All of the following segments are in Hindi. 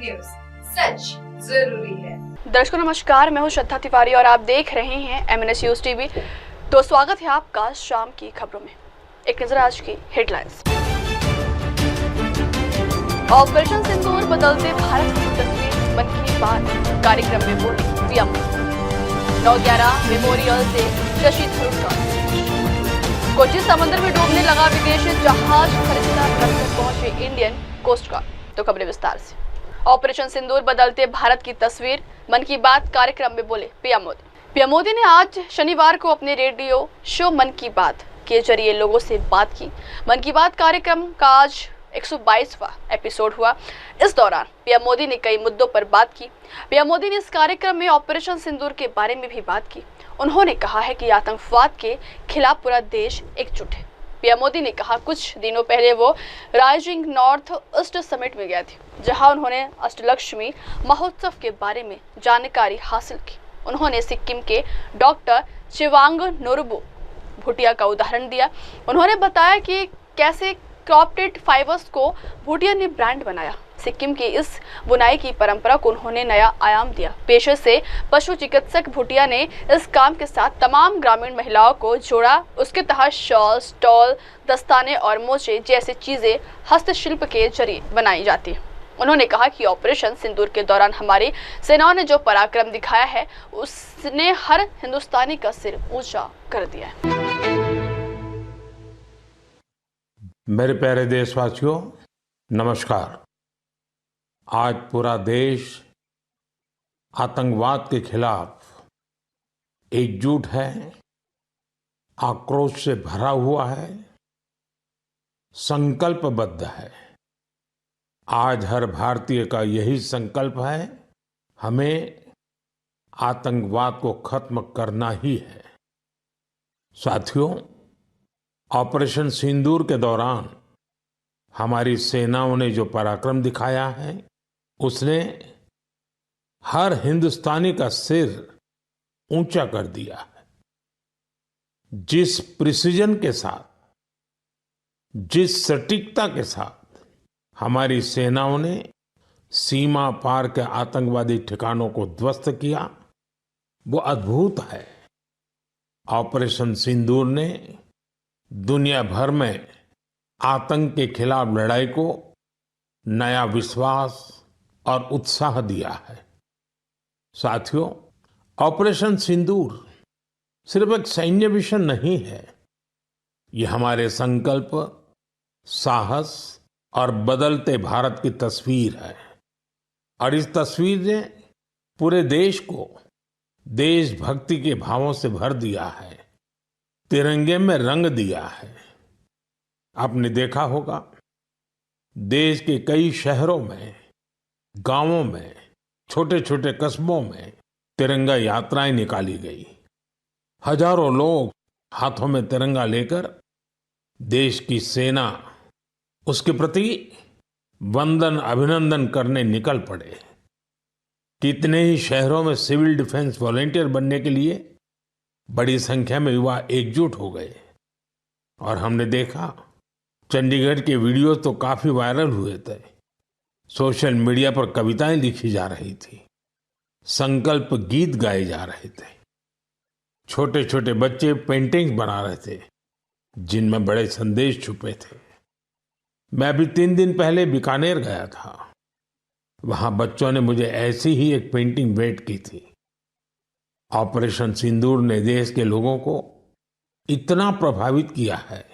न्यूज, सच जरूरी है। दर्शकों नमस्कार, मैं हूं श्रद्धा तिवारी और आप देख रहे हैं एमएनएस न्यूज टीवी। तो स्वागत है आपका शाम की खबरों में। एक नजर आज की हेडलाइंस। ऑपरेशन सिंदूर बदलते भारत की तस्वीर, मन की बात कार्यक्रम में बोले पीएम। 9/11 मेमोरियल से शशि थरूर का कोची समंदर में डूबने लगा विदेशी जहाज, खरीदार बनकर पहुंचे इंडियन कोस्ट गार्ड। तो खबरें विस्तार से। ऑपरेशन सिंदूर बदलते भारत की तस्वीर, मन की बात कार्यक्रम में बोले पीएम मोदी। पीएम मोदी ने आज शनिवार को अपने रेडियो शो मन की बात के जरिए लोगों से बात की। मन की बात कार्यक्रम का आज 122वां एपिसोड हुआ। इस दौरान पीएम मोदी ने कई मुद्दों पर बात की। पीएम मोदी ने इस कार्यक्रम में ऑपरेशन सिंदूर के बारे में भी बात की। उन्होंने कहा है कि आतंकवाद के खिलाफ पूरा देश एकजुट है। पीएम मोदी ने कहा कुछ दिनों पहले वो राइजिंग नॉर्थ ईस्ट समिट में गए थे, जहां उन्होंने अष्टलक्ष्मी महोत्सव के बारे में जानकारी हासिल की। उन्होंने सिक्किम के डॉक्टर चिवांग नोरबू भूटिया का उदाहरण दिया। उन्होंने बताया कि कैसे क्रॉप्टेड फाइबर्स को भूटिया ने ब्रांड बनाया। सिक्किम की इस बुनाई की परंपरा को उन्होंने नया आयाम दिया। पेशे से पशु चिकित्सक भूटिया ने इस काम के साथ तमाम ग्रामीण महिलाओं को जोड़ा। उसके तहत शॉल, स्टॉल, दस्ताने और मोचे जैसी चीजें हस्तशिल्प के जरिए बनाई जाती हैं। उन्होंने कहा कि ऑपरेशन सिंदूर के दौरान हमारी सेनाओं ने जो पराक्रम दिखाया है, उसने हर हिंदुस्तानी का सिर ऊंचा कर दिया है। मेरे प्यारे देशवासियों, नमस्कार। आज पूरा देश आतंकवाद के खिलाफ एकजुट है, आक्रोश से भरा हुआ है, संकल्पबद्ध है। आज हर भारतीय का यही संकल्प है, हमें आतंकवाद को खत्म करना ही है। साथियों, ऑपरेशन सिंदूर के दौरान हमारी सेनाओं ने जो पराक्रम दिखाया है, उसने हर हिंदुस्तानी का सिर ऊंचा कर दिया है। जिस प्रिसीजन के साथ, जिस सटीकता के साथ हमारी सेनाओं ने सीमा पार के आतंकवादी ठिकानों को ध्वस्त किया, वो अद्भुत है। ऑपरेशन सिंदूर ने दुनिया भर में आतंक के खिलाफ लड़ाई को नया विश्वास और उत्साह दिया है। साथियों, ऑपरेशन सिंदूर सिर्फ एक सैन्य मिशन नहीं है, ये हमारे संकल्प, साहस और बदलते भारत की तस्वीर है। और इस तस्वीर ने पूरे देश को देशभक्ति के भावों से भर दिया है, तिरंगे में रंग दिया है। आपने देखा होगा, देश के कई शहरों में, गांवों में, छोटे छोटे कस्बों में तिरंगा यात्राएं निकाली गई। हजारों लोग हाथों में तिरंगा लेकर देश की सेना, उसके प्रति वंदन अभिनंदन करने निकल पड़े। कितने ही शहरों में सिविल डिफेंस वॉलेंटियर बनने के लिए बड़ी संख्या में युवा एकजुट हो गए। और हमने देखा, चंडीगढ़ के वीडियो तो काफी वायरल हुए थे। सोशल मीडिया पर कविताएं लिखी जा रही थी, संकल्प गीत गाए जा रहे थे, छोटे छोटे बच्चे पेंटिंग्स बना रहे थे जिनमें बड़े संदेश छुपे थे। मैं अभी 3 दिन पहले बीकानेर गया था। वहां बच्चों ने मुझे ऐसी ही एक पेंटिंग भेंट की थी। ऑपरेशन सिंदूर ने देश के लोगों को इतना प्रभावित किया है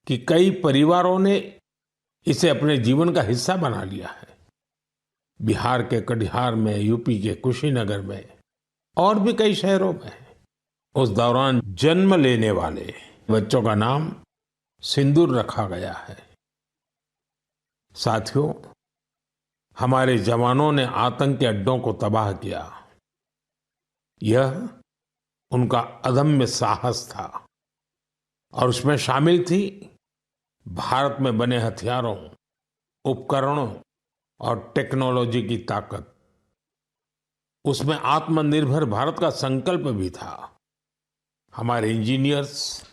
कि कई परिवारों ने इसे अपने जीवन का हिस्सा बना लिया है। बिहार के कटिहार में, यूपी के कुशीनगर में और भी कई शहरों में उस दौरान जन्म लेने वाले बच्चों का नाम सिंदूर रखा गया है। साथियों, हमारे जवानों ने आतंक के अड्डों को तबाह किया। यह उनका अदम्य साहस था और उसमें शामिल थी भारत में बने हथियारों, उपकरणों और टेक्नोलॉजी की ताकत। उसमें आत्मनिर्भर भारत का संकल्प भी था। हमारे इंजीनियर्स,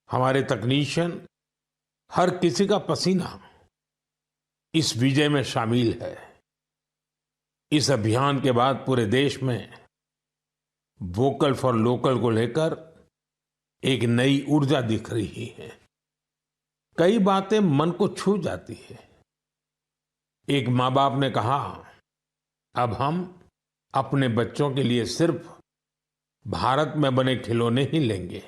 हमारे तकनीशियन, हर किसी का पसीना इस विजय में शामिल है। इस अभियान के बाद पूरे देश में वोकल फॉर लोकल को लेकर एक नई ऊर्जा दिख रही है। कई बातें मन को छू जाती है। एक माँ बाप ने कहा, अब हम अपने बच्चों के लिए सिर्फ भारत में बने खिलौने ही लेंगे।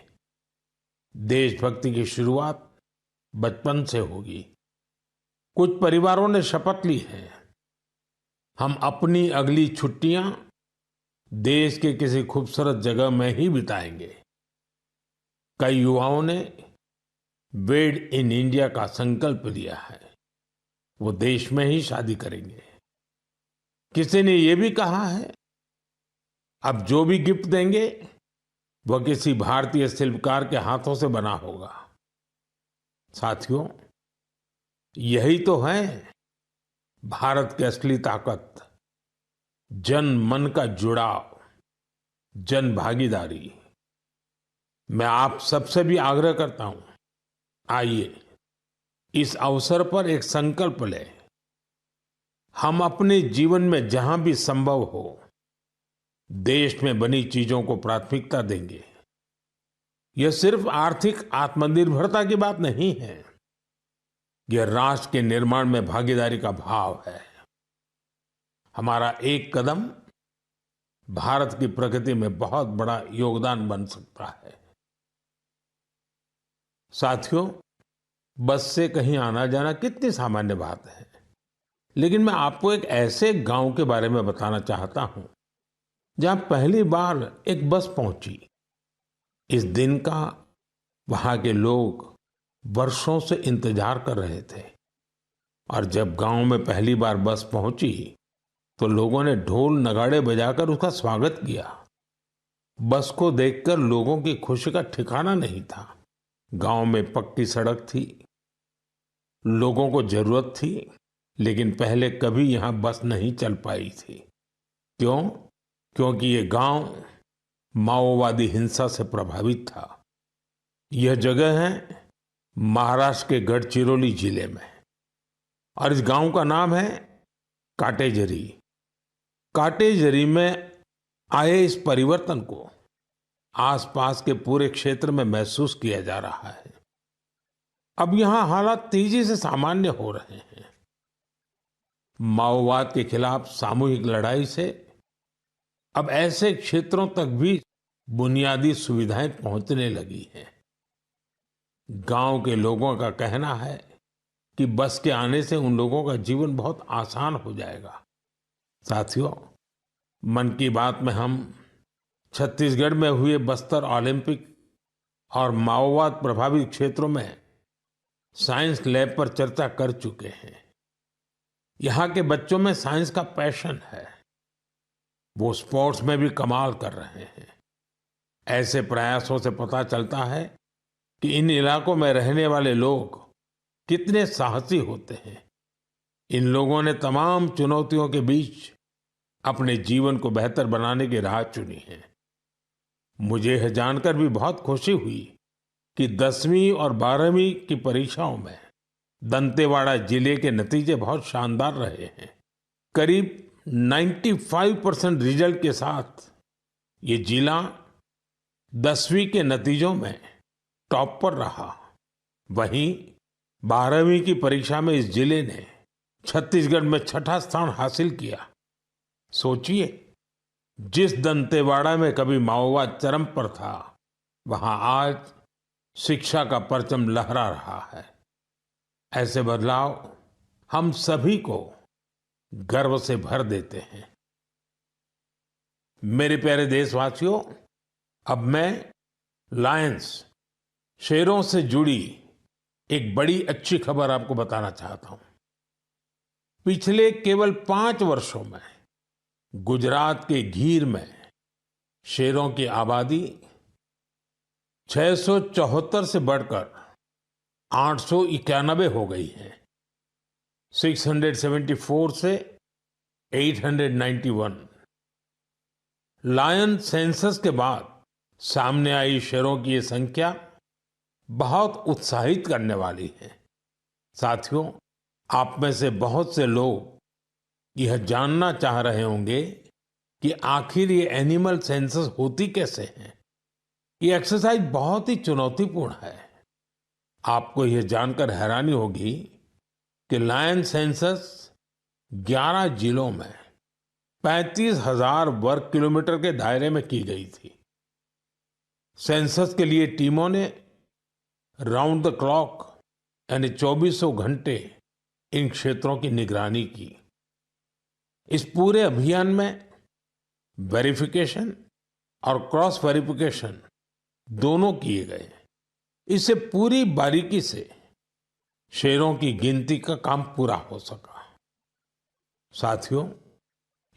देशभक्ति की शुरुआत बचपन से होगी। कुछ परिवारों ने शपथ ली है, हम अपनी अगली छुट्टियां देश के किसी खूबसूरत जगह में ही बिताएंगे। कई युवाओं ने मेड इन इंडिया का संकल्प लिया है, वो देश में ही शादी करेंगे। किसी ने ये भी कहा है, अब जो भी गिफ्ट देंगे वह किसी भारतीय शिल्पकार के हाथों से बना होगा। साथियों, यही तो है भारत की असली ताकत, जन मन का जुड़ाव, जन भागीदारी। मैं आप सबसे भी आग्रह करता हूं, आइए इस अवसर पर एक संकल्प लें। हम अपने जीवन में जहां भी संभव हो देश में बनी चीजों को प्राथमिकता देंगे। यह सिर्फ आर्थिक आत्मनिर्भरता की बात नहीं है, यह राष्ट्र के निर्माण में भागीदारी का भाव है। हमारा एक कदम भारत की प्रगति में बहुत बड़ा योगदान बन सकता है। साथियों, बस से कहीं आना जाना कितनी सामान्य बात है, लेकिन मैं आपको एक ऐसे गांव के बारे में बताना चाहता हूं जहां पहली बार एक बस पहुंची। इस दिन का वहां के लोग वर्षों से इंतजार कर रहे थे, और जब गांव में पहली बार बस पहुंची तो लोगों ने ढोल नगाड़े बजाकर उसका स्वागत किया। बस को देखकर लोगों की खुशी का ठिकाना नहीं था। गांव में पक्की सड़क थी, लोगों को जरूरत थी, लेकिन पहले कभी यहां बस नहीं चल पाई थी। क्यों? क्योंकि ये गांव माओवादी हिंसा से प्रभावित था। यह जगह है महाराष्ट्र के गढ़चिरौली जिले में, और इस गांव का नाम है काटेजरी। काटेजरी में आए इस परिवर्तन को आसपास के पूरे क्षेत्र में महसूस किया जा रहा है। अब यहां हालात तेजी से सामान्य हो रहे हैं। माओवाद के खिलाफ सामूहिक लड़ाई से अब ऐसे क्षेत्रों तक भी बुनियादी सुविधाएं पहुंचने लगी हैं। गांव के लोगों का कहना है कि बस के आने से उन लोगों का जीवन बहुत आसान हो जाएगा। साथियों, मन की बात में हम छत्तीसगढ़ में हुए बस्तर ओलंपिक और माओवाद प्रभावित क्षेत्रों में साइंस लैब पर चर्चा कर चुके हैं। यहाँ के बच्चों में साइंस का पैशन है, वो स्पोर्ट्स में भी कमाल कर रहे हैं। ऐसे प्रयासों से पता चलता है कि इन इलाकों में रहने वाले लोग कितने साहसी होते हैं। इन लोगों ने तमाम चुनौतियों के बीच अपने जीवन को बेहतर बनाने की राह चुनी है। मुझे यह जानकर भी बहुत खुशी हुई कि 10वीं और 12वीं की परीक्षाओं में दंतेवाड़ा जिले के नतीजे बहुत शानदार रहे हैं। करीब 95% रिजल्ट के साथ ये जिला 10वीं के नतीजों में टॉप पर रहा। वहीं 12वीं की परीक्षा में इस जिले ने छत्तीसगढ़ में 6ठा स्थान हासिल किया। सोचिए, जिस दंतेवाड़ा में कभी माओवाद चरम पर था, वहां आज शिक्षा का परचम लहरा रहा है। ऐसे बदलाव हम सभी को गर्व से भर देते हैं। मेरे प्यारे देशवासियों, अब मैं लायंस, शेरों से जुड़ी एक बड़ी अच्छी खबर आपको बताना चाहता हूं। पिछले केवल 5 वर्षों में गुजरात के गीर में शेरों की आबादी 674 से बढ़कर 891 हो गई है। 674 से 891। लायन सेंसस के बाद सामने आई शेरों की ये संख्या बहुत उत्साहित करने वाली है। साथियों, आप में से बहुत से लोग यह जानना चाह रहे होंगे कि आखिर ये एनिमल सेंसस होती कैसे हैं। ये एक्सरसाइज बहुत ही चुनौतीपूर्ण है। आपको यह जानकर हैरानी होगी कि लायन सेंसस 11 जिलों में 35,000 वर्ग किलोमीटर के दायरे में की गई थी। सेंसस के लिए टीमों ने राउंड द क्लॉक यानी 2400 घंटे इन क्षेत्रों की निगरानी की। इस पूरे अभियान में वेरिफिकेशन और क्रॉस वेरिफिकेशन दोनों किए गए। इससे पूरी बारीकी से शेरों की गिनती का काम पूरा हो सका। साथियों,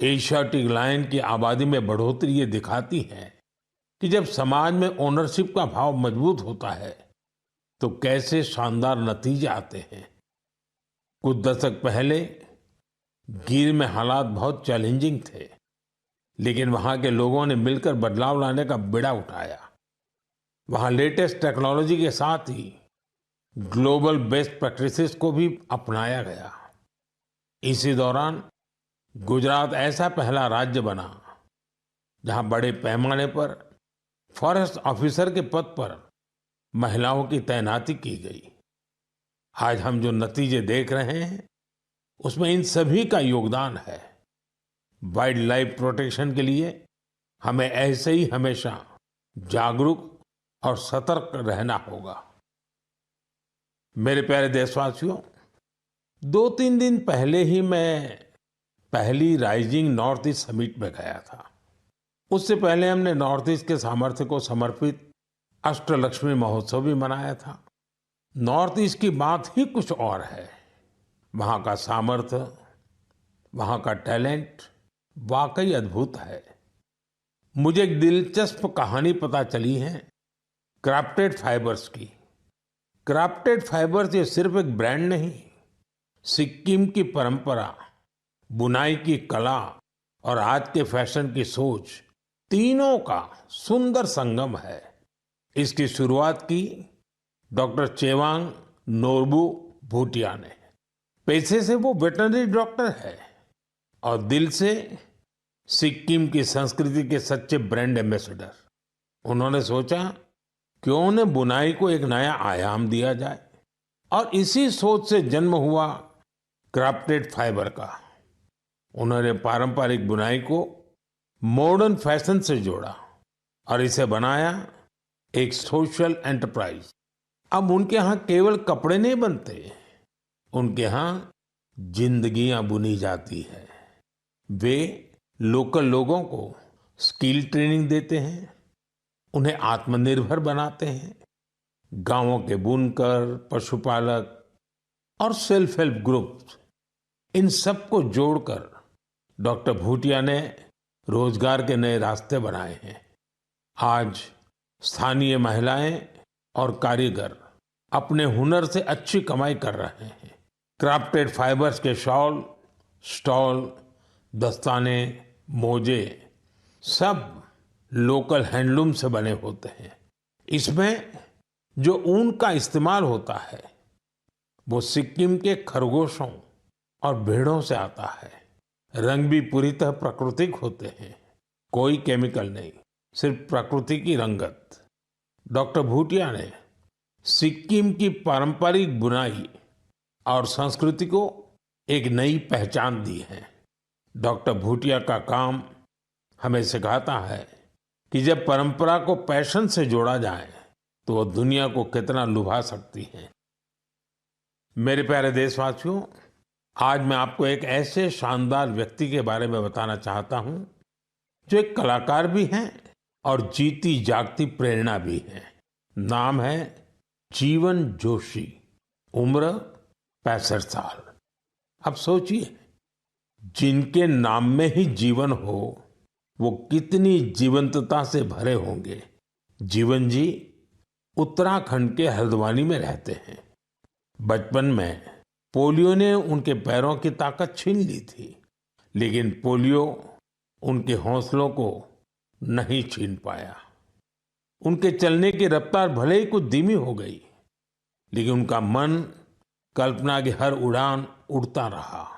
एशियाटिक लायन की आबादी में बढ़ोतरी ये दिखाती है कि जब समाज में ओनरशिप का भाव मजबूत होता है तो कैसे शानदार नतीजे आते हैं। कुछ दशक पहले गिर में हालात बहुत चैलेंजिंग थे, लेकिन वहां के लोगों ने मिलकर बदलाव लाने का बीड़ा उठाया। वहां लेटेस्ट टेक्नोलॉजी के साथ ही ग्लोबल बेस्ट प्रैक्टिसेस को भी अपनाया गया। इसी दौरान गुजरात ऐसा पहला राज्य बना जहां बड़े पैमाने पर फॉरेस्ट ऑफिसर के पद पर महिलाओं की तैनाती की गई। आज हम जो नतीजे देख रहे हैं उसमें इन सभी का योगदान है। वाइल्ड लाइफ प्रोटेक्शन के लिए हमें ऐसे ही हमेशा जागरूक और सतर्क रहना होगा। मेरे प्यारे देशवासियों, 2-3 दिन पहले ही मैं पहली राइजिंग नॉर्थ ईस्ट समिट में गया था। उससे पहले हमने नॉर्थ ईस्ट के सामर्थ्य को समर्पित अष्टलक्ष्मी महोत्सव भी मनाया था। नॉर्थ ईस्ट की बात ही कुछ और है। वहाँ का सामर्थ्य, वहाँ का टैलेंट वाकई अद्भुत है। मुझे एक दिलचस्प कहानी पता चली है क्राफ्टेड फाइबर्स की। क्राफ्टेड फाइबर्स ये सिर्फ एक ब्रांड नहीं, सिक्किम की परंपरा, बुनाई की कला और आज के फैशन की सोच, तीनों का सुंदर संगम है। इसकी शुरुआत की डॉक्टर चेवांग नोरबू भूटिया ने। पैसे से वो वेटरनरी डॉक्टर है और दिल से सिक्किम की संस्कृति के सच्चे ब्रांड एम्बेसडर। उन्होंने सोचा क्यों न बुनाई को एक नया आयाम दिया जाए, और इसी सोच से जन्म हुआ क्राफ्टेड फाइबर का। उन्होंने पारंपरिक बुनाई को मॉडर्न फैशन से जोड़ा और इसे बनाया एक सोशल एंटरप्राइज। अब उनके यहाँ केवल कपड़े नहीं बनते, उनके यहाँ जिंदगियां बुनी जाती है। वे लोकल लोगों को स्किल ट्रेनिंग देते हैं, उन्हें आत्मनिर्भर बनाते हैं। गांवों के बुनकर, पशुपालक और सेल्फ हेल्प ग्रुप, इन सबको जोड़कर डॉक्टर भूटिया ने रोजगार के नए रास्ते बनाए हैं। आज स्थानीय महिलाएं और कारीगर अपने हुनर से अच्छी कमाई कर रहे हैं। क्राफ्टेड फाइबर्स के शॉल, स्टॉल, दस्ताने, मोजे सब लोकल हैंडलूम से बने होते हैं। इसमें जो ऊन का इस्तेमाल होता है वो सिक्किम के खरगोशों और भेड़ों से आता है। रंग भी पूरी तरह प्राकृतिक होते हैं, कोई केमिकल नहीं, सिर्फ प्रकृति की रंगत। डॉक्टर भूटिया ने सिक्किम की पारंपरिक बुनाई और संस्कृति को एक नई पहचान दी है। डॉक्टर भूटिया का काम हमें सिखाता है कि जब परंपरा को पैशन से जोड़ा जाए तो वो दुनिया को कितना लुभा सकती है। मेरे प्यारे देशवासियों, आज मैं आपको एक ऐसे शानदार व्यक्ति के बारे में बताना चाहता हूं जो एक कलाकार भी हैं और जीती जागती प्रेरणा भी है। नाम है जीवन जोशी। उम्र 65 साल। अब सोचिए, जिनके नाम में ही जीवन हो वो कितनी जीवंतता से भरे होंगे। जीवन जी उत्तराखंड के हल्द्वानी में रहते हैं। बचपन में पोलियो ने उनके पैरों की ताकत छीन ली थी, लेकिन पोलियो उनके हौसलों को नहीं छीन पाया। उनके चलने की रफ्तार भले ही कुछ धीमी हो गई, लेकिन उनका मन कल्पना की हर उड़ान उड़ता रहा।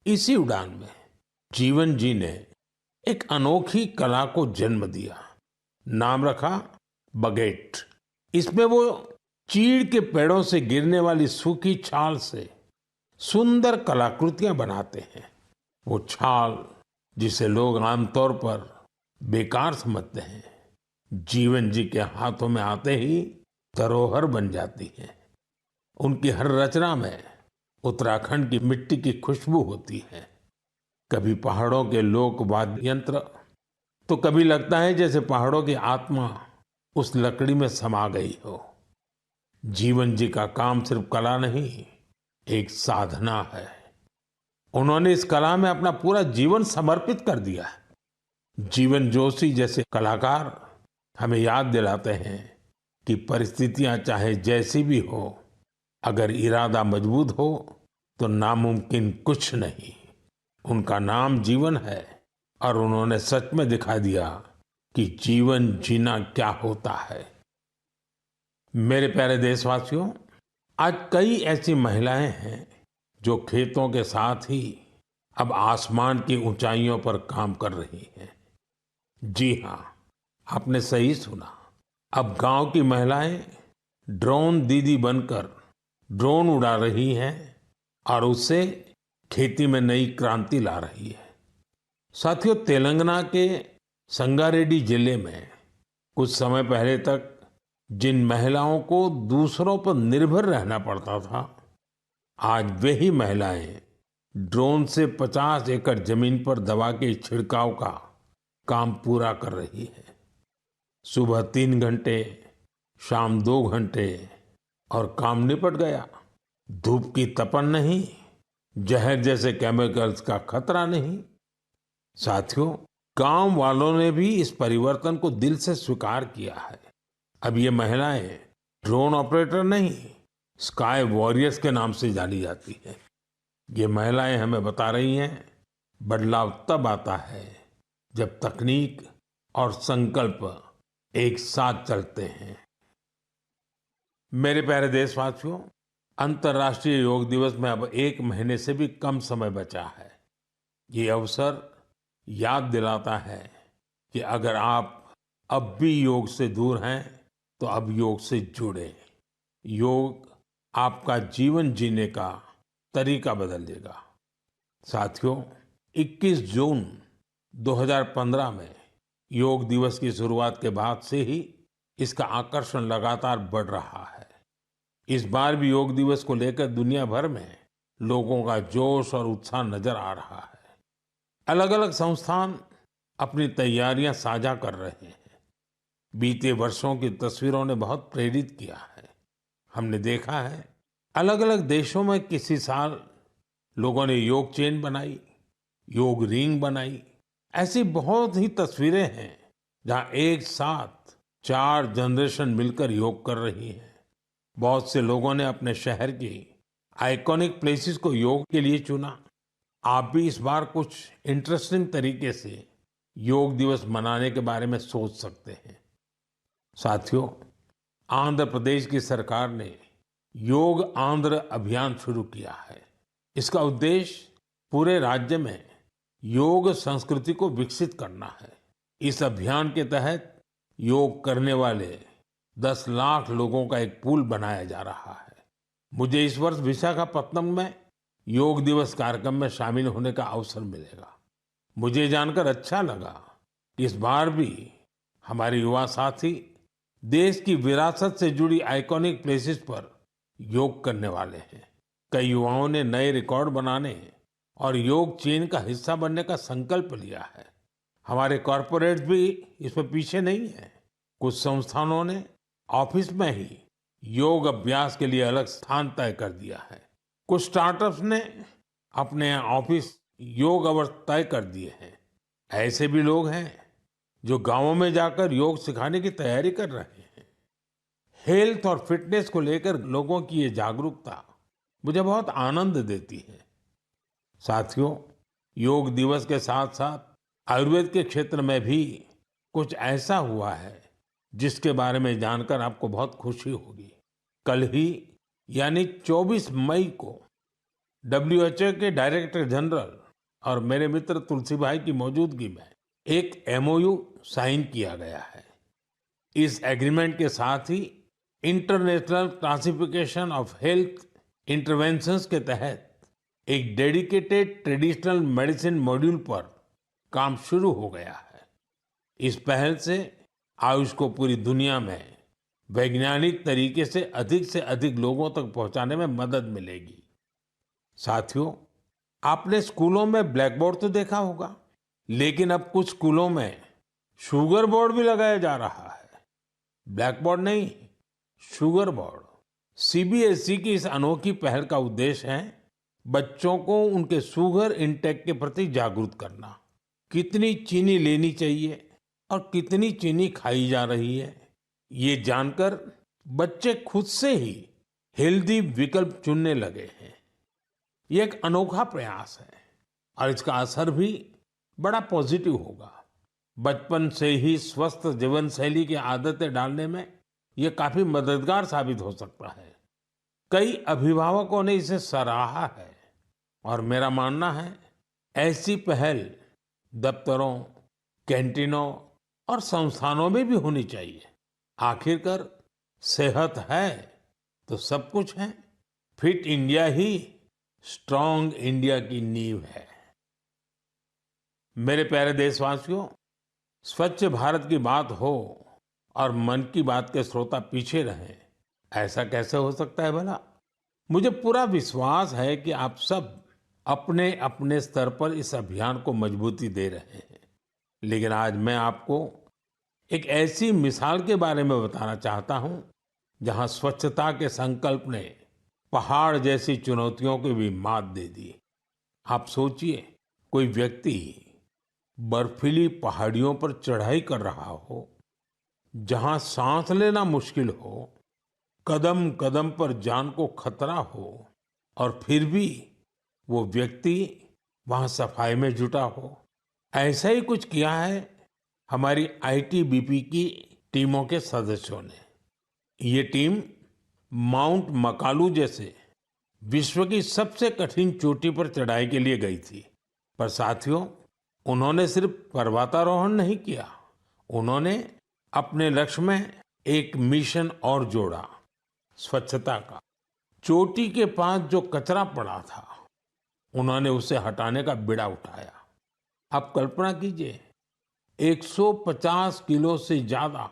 इसी उड़ान में जीवन जी ने एक अनोखी कला को जन्म दिया। नाम रखा बगेट। इसमें वो चीड़ के पेड़ों से गिरने वाली सूखी छाल से सुंदर कलाकृतियां बनाते हैं। वो छाल जिसे लोग आमतौर पर बेकार समझते हैं, जीवन जी के हाथों में आते ही धरोहर बन जाती है। उनकी हर रचना में उत्तराखंड की मिट्टी की खुशबू होती है। कभी पहाड़ों के लोक वाद्य यंत्र, तो कभी लगता है जैसे पहाड़ों की आत्मा उस लकड़ी में समा गई हो। जीवन जी का काम सिर्फ कला नहीं, एक साधना है। उन्होंने इस कला में अपना पूरा जीवन समर्पित कर दिया है। जीवन जोशी जैसे कलाकार हमें याद दिलाते हैं कि परिस्थितियां चाहे जैसी भी हो, अगर इरादा मजबूत हो तो नामुमकिन कुछ नहीं। उनका नाम जीवन है और उन्होंने सच में दिखा दिया कि जीवन जीना क्या होता है। मेरे प्यारे देशवासियों, आज कई ऐसी महिलाएं हैं जो खेतों के साथ ही अब आसमान की ऊंचाइयों पर काम कर रही हैं। जी हाँ, आपने सही सुना। अब गांव की महिलाएं ड्रोन दीदी बनकर ड्रोन उड़ा रही हैं और उससे खेती में नई क्रांति ला रही है। साथियों, तेलंगाना के संगारेड्डी जिले में कुछ समय पहले तक जिन महिलाओं को दूसरों पर निर्भर रहना पड़ता था, आज वही महिलाएं ड्रोन से 50 एकड़ जमीन पर दवा के छिड़काव का काम पूरा कर रही है। सुबह 3 घंटे, शाम 2 घंटे और काम निपट गया। धूप की तपन नहीं, जहर जैसे केमिकल्स का खतरा नहीं। साथियों, गांव वालों ने भी इस परिवर्तन को दिल से स्वीकार किया है। अब ये महिलाएं ड्रोन ऑपरेटर नहीं, स्काई वॉरियर्स के नाम से जानी जाती है। ये महिलाएं हमें बता रही हैं, बदलाव तब आता है जब तकनीक और संकल्प एक साथ चलते हैं। मेरे प्यारे देशवासियों, अंतर्राष्ट्रीय योग दिवस में अब 1 महीने से भी कम समय बचा है। ये अवसर याद दिलाता है कि अगर आप अब भी योग से दूर हैं तो अब योग से जुड़े। योग आपका जीवन जीने का तरीका बदल देगा। साथियों, 21 जून 2015 में योग दिवस की शुरुआत के बाद से ही इसका आकर्षण लगातार बढ़ रहा है। इस बार भी योग दिवस को लेकर दुनिया भर में लोगों का जोश और उत्साह नजर आ रहा है। अलग अलग संस्थान अपनी तैयारियां साझा कर रहे हैं। बीते वर्षों की तस्वीरों ने बहुत प्रेरित किया है। हमने देखा है अलग अलग देशों में किसी साल लोगों ने योग चेन बनाई, योग रिंग बनाई। ऐसी बहुत ही तस्वीरें हैं जहां एक साथ 4 जनरेशन मिलकर योग कर रही हैं। बहुत से लोगों ने अपने शहर की आइकॉनिक प्लेसेस को योग के लिए चुना। आप भी इस बार कुछ इंटरेस्टिंग तरीके से योग दिवस मनाने के बारे में सोच सकते हैं। साथियों, आंध्र प्रदेश की सरकार ने योग आंध्र अभियान शुरू किया है। इसका उद्देश्य पूरे राज्य में योग संस्कृति को विकसित करना है। इस अभियान के तहत योग करने वाले 10 लाख लोगों का एक पूल बनाया जा रहा है। मुझे इस वर्ष विशाखापत्तनम में योग दिवस कार्यक्रम में शामिल होने का अवसर मिलेगा। मुझे जानकर अच्छा लगा कि इस बार भी हमारे युवा साथी देश की विरासत से जुड़ी आइकॉनिक प्लेसेस पर योग करने वाले हैं। कई युवाओं ने नए रिकॉर्ड बनाने और योग चेन का हिस्सा बनने का संकल्प लिया है। हमारे कॉरपोरेट्स भी इसमें पीछे नहीं है। कुछ संस्थानों ने ऑफिस में ही योग अभ्यास के लिए अलग स्थान तय कर दिया है। कुछ स्टार्टअप्स ने अपने ऑफिस योग अवर्स तय कर दिए हैं। ऐसे भी लोग हैं जो गांवों में जाकर योग सिखाने की तैयारी कर रहे हैं। हेल्थ और फिटनेस को लेकर लोगों की ये जागरूकता मुझे बहुत आनंद देती है। साथियों, योग दिवस के साथ साथ आयुर्वेद के क्षेत्र में भी कुछ ऐसा हुआ है जिसके बारे में जानकर आपको बहुत खुशी होगी। कल ही यानी 24 मई को WHO के डायरेक्टर जनरल और मेरे मित्र तुलसी भाई की मौजूदगी में एक MOU साइन किया गया है। इस एग्रीमेंट के साथ ही international classification of health interventions के तहत एक डेडिकेटेड ट्रेडिशनल मेडिसिन मॉड्यूल पर काम शुरू हो गया है। इस पहल से आयुष को पूरी दुनिया में वैज्ञानिक तरीके से अधिक लोगों तक पहुंचाने में मदद मिलेगी। साथियों, आपने स्कूलों में ब्लैक बोर्ड तो देखा होगा, लेकिन अब कुछ स्कूलों में शुगर बोर्ड भी लगाया जा रहा है। ब्लैक बोर्ड नहीं, शुगर बोर्ड। CBSE की इस अनोखी पहल का उद्देश्य है बच्चों को उनके शुगर इंटेक के प्रति जागरूक करना। कितनी चीनी लेनी चाहिए और कितनी चीनी खाई जा रही है, ये जानकर बच्चे खुद से ही हेल्दी विकल्प चुनने लगे हैं। ये एक अनोखा प्रयास है और इसका असर भी बड़ा पॉजिटिव होगा। बचपन से ही स्वस्थ जीवन शैली की आदतें डालने में ये काफी मददगार साबित हो सकता है। कई अभिभावकों ने इसे सराहा है और मेरा मानना है ऐसी पहल दफ्तरों, कैंटीनों और संस्थानों में भी होनी चाहिए। आखिरकार सेहत है तो सब कुछ है। फिट इंडिया ही स्ट्रांग इंडिया की नींव है। मेरे प्यारे देशवासियों, स्वच्छ भारत की बात हो और मन की बात के श्रोता पीछे रहें, ऐसा कैसे हो सकता है भला? मुझे पूरा विश्वास है कि आप सब अपने अपने स्तर पर इस अभियान को मजबूती दे रहे हैं। लेकिन आज मैं आपको एक ऐसी मिसाल के बारे में बताना चाहता हूं जहां स्वच्छता के संकल्प ने पहाड़ जैसी चुनौतियों को भी मात दे दी। आप सोचिए, कोई व्यक्ति बर्फीली पहाड़ियों पर चढ़ाई कर रहा हो, जहां सांस लेना मुश्किल हो, कदम कदम पर जान को खतरा हो, और फिर भी वो व्यक्ति वहां सफाई में जुटा हो। ऐसा ही कुछ किया है हमारी ITBP की टीमों के सदस्यों ने। ये टीम माउंट मकालू जैसे विश्व की सबसे कठिन चोटी पर चढ़ाई के लिए गई थी। पर साथियों, उन्होंने सिर्फ पर्वतारोहण नहीं किया, उन्होंने अपने लक्ष्य में एक मिशन और जोड़ा, स्वच्छता का। चोटी के पास जो कचरा पड़ा था, उन्होंने उसे हटाने का बीड़ा उठाया। आप कल्पना कीजिए, 150 किलो से ज्यादा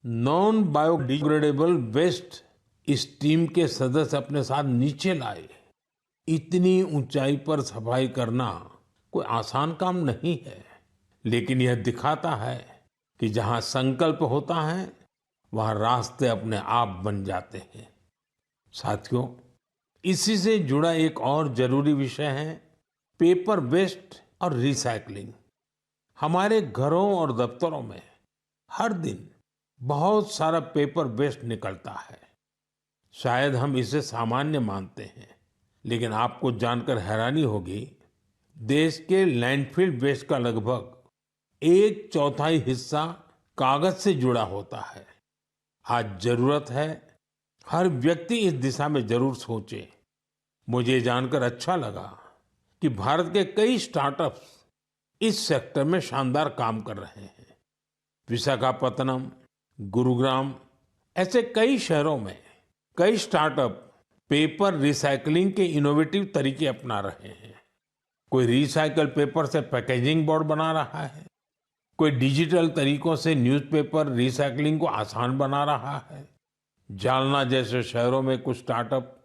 नॉन बायोडिग्रेडेबल वेस्ट इस टीम के सदस्य अपने साथ नीचे लाए। इतनी ऊंचाई पर सफाई करना कोई आसान काम नहीं है, लेकिन यह दिखाता है कि जहां संकल्प होता है वहां रास्ते अपने आप बन जाते हैं। साथियों, इसी से जुड़ा एक और जरूरी विषय है पेपर वेस्ट और रिसाइकलिंग। हमारे घरों और दफ्तरों में हर दिन बहुत सारा पेपर वेस्ट निकलता है। शायद हम इसे सामान्य मानते हैं, लेकिन आपको जानकर हैरानी होगी, देश के लैंडफिल वेस्ट का लगभग 1/4 हिस्सा कागज से जुड़ा होता है। आज जरूरत है हर व्यक्ति इस दिशा में जरूर सोचे। मुझे जानकर अच्छा लगा कि भारत के कई स्टार्टअप्स इस सेक्टर में शानदार काम कर रहे हैं। विशाखापत्तनम, गुरुग्राम, ऐसे कई शहरों में कई स्टार्टअप पेपर रिसाइकलिंग के इनोवेटिव तरीके अपना रहे हैं। कोई रिसाइकल पेपर से पैकेजिंग बोर्ड बना रहा है, कोई डिजिटल तरीकों से न्यूज़पेपर रिसाइकलिंग को आसान बना रहा है। जालना जैसे शहरों में कुछ स्टार्टअप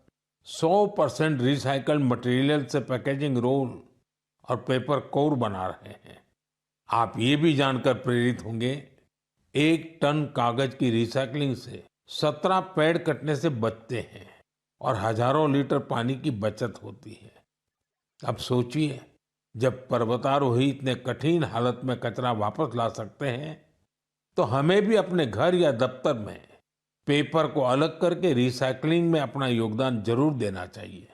100% रिसाइकल्ड मटेरियल से पैकेजिंग रोल और पेपर कोर बना रहे हैं। आप ये भी जानकर प्रेरित होंगे, 1 टन कागज की रिसाइकलिंग से 17 पेड़ कटने से बचते हैं और हजारों लीटर पानी की बचत होती है। अब सोचिए, जब पर्वतारोही इतने कठिन हालत में कचरा वापस ला सकते हैं, तो हमें भी अपने घर या दफ्तर में पेपर को अलग करके रिसाइकलिंग में अपना योगदान जरूर देना चाहिए।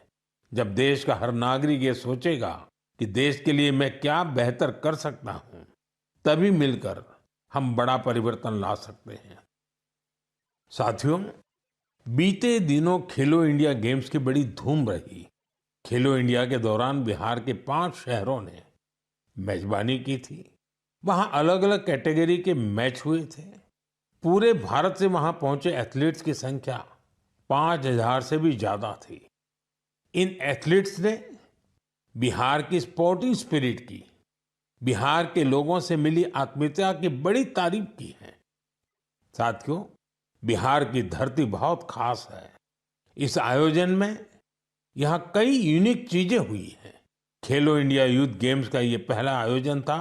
जब देश का हर नागरिक ये सोचेगा कि देश के लिए मैं क्या बेहतर कर सकता हूं, तभी मिलकर हम बड़ा परिवर्तन ला सकते हैं। साथियों, बीते दिनों खेलो इंडिया गेम्स की बड़ी धूम रही। खेलो इंडिया के दौरान बिहार के 5 शहरों ने मेजबानी की थी। वहां अलग अलग कैटेगरी के मैच हुए थे। पूरे भारत से वहां पहुंचे एथलीट्स की संख्या 5,000 से भी ज्यादा थी। इन एथलीट्स ने बिहार की स्पोर्टिंग स्पिरिट की, बिहार के लोगों से मिली आत्मीयता की बड़ी तारीफ की है। साथियों, बिहार की धरती बहुत खास है। इस आयोजन में यहाँ कई यूनिक चीजें हुई हैं। खेलो इंडिया यूथ गेम्स का ये पहला आयोजन था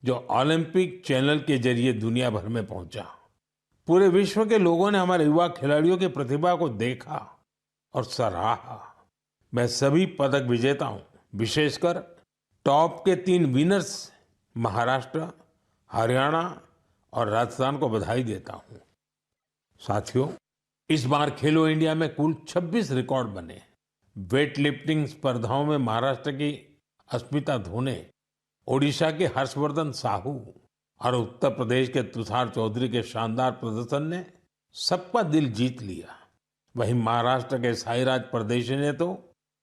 जो ओलंपिक चैनल के जरिए दुनिया भर में पहुंचा। पूरे विश्व के लोगों ने हमारे युवा खिलाड़ियों की प्रतिभा को देखा और सराहा। मैं सभी पदक विजेताओं, विशेषकर टॉप के 3 विनर्स महाराष्ट्र, हरियाणा और राजस्थान को बधाई देता हूं। साथियों, इस बार खेलो इंडिया में कुल 26 रिकॉर्ड बने। वेट लिफ्टिंग स्पर्धाओं में महाराष्ट्र की अस्मिता धोने, ओडिशा के हर्षवर्धन साहू और उत्तर प्रदेश के तुषार चौधरी के शानदार प्रदर्शन ने सबका दिल जीत लिया। वहीं महाराष्ट्र के साईराज परदेशी ने तो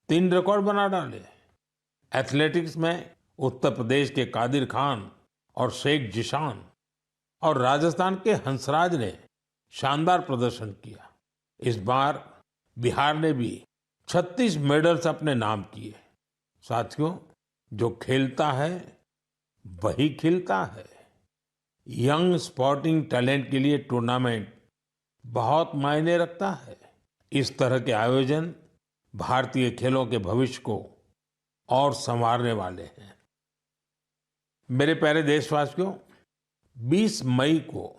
3 रिकॉर्ड बना डाले। एथलेटिक्स में उत्तर प्रदेश के कादिर खान और शेख जिशान और राजस्थान के हंसराज ने शानदार प्रदर्शन किया। इस बार बिहार ने भी 36 मेडल्स अपने नाम किए। साथियों, जो खेलता है वही खिलता है। यंग स्पोर्टिंग टैलेंट के लिए टूर्नामेंट बहुत मायने रखता है। इस तरह के आयोजन भारतीय खेलों के भविष्य को और संवारने वाले हैं। मेरे प्यारे देशवासियों, 20 मई को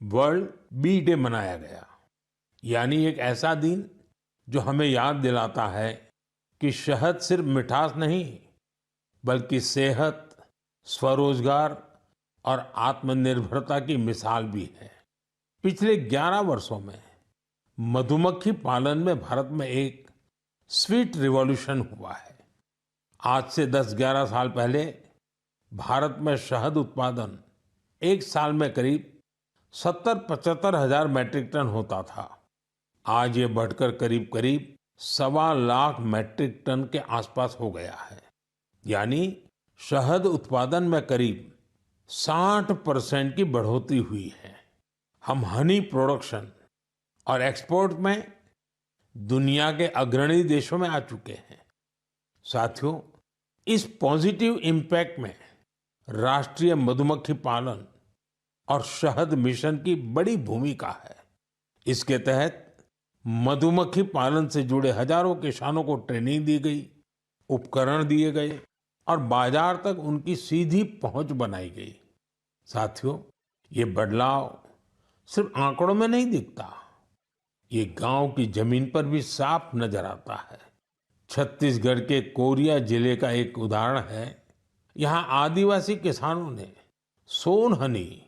वर्ल्ड बी डे मनाया गया। यानी एक ऐसा दिन जो हमें याद दिलाता है कि शहद सिर्फ मिठास नहीं, बल्कि सेहत, स्वरोजगार और आत्मनिर्भरता की मिसाल भी है। पिछले 11 वर्षों में मधुमक्खी पालन में भारत में एक स्वीट रिवॉल्यूशन हुआ है। आज से 10-11 साल पहले भारत में शहद उत्पादन एक साल में करीब 70-75 हजार मैट्रिक टन होता था। आज ये बढ़कर करीब करीब 1.25 लाख मैट्रिक टन के आसपास हो गया है। यानी शहद उत्पादन में करीब 60% की बढ़ोतरी हुई है। हम हनी प्रोडक्शन और एक्सपोर्ट में दुनिया के अग्रणी देशों में आ चुके हैं। साथियों, इस पॉजिटिव इम्पैक्ट में राष्ट्रीय मधुमक्खी पालन और शहद मिशन की बड़ी भूमिका है। इसके तहत मधुमक्खी पालन से जुड़े हजारों किसानों को ट्रेनिंग दी गई, उपकरण दिए गए और बाजार तक उनकी सीधी पहुंच बनाई गई। साथियों, ये बदलाव सिर्फ आंकड़ों में नहीं दिखता, ये गांव की जमीन पर भी साफ नजर आता है। छत्तीसगढ़ के कोरिया जिले का एक उदाहरण है। यहाँ आदिवासी किसानों ने सोन हनी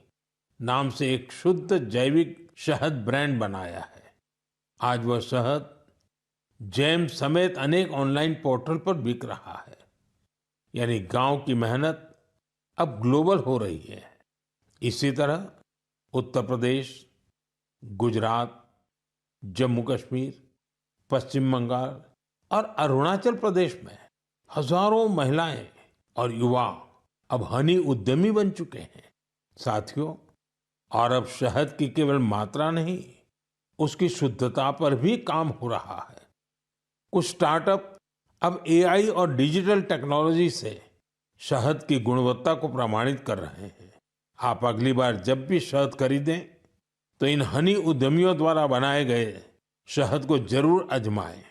नाम से एक शुद्ध जैविक शहद ब्रांड बनाया है। आज वह शहद जैम समेत अनेक ऑनलाइन पोर्टल पर बिक रहा है। यानी गांव की मेहनत अब ग्लोबल हो रही है। इसी तरह उत्तर प्रदेश, गुजरात, जम्मू कश्मीर, पश्चिम बंगाल और अरुणाचल प्रदेश में हजारों महिलाएं और युवा अब हनी उद्यमी बन चुके हैं। साथियों, और अब शहद की केवल मात्रा नहीं, उसकी शुद्धता पर भी काम हो रहा है। कुछ स्टार्टअप अब एआई और डिजिटल टेक्नोलॉजी से शहद की गुणवत्ता को प्रमाणित कर रहे हैं। आप अगली बार जब भी शहद खरीदें तो इन हनी उद्यमियों द्वारा बनाए गए शहद को जरूर आजमाएं।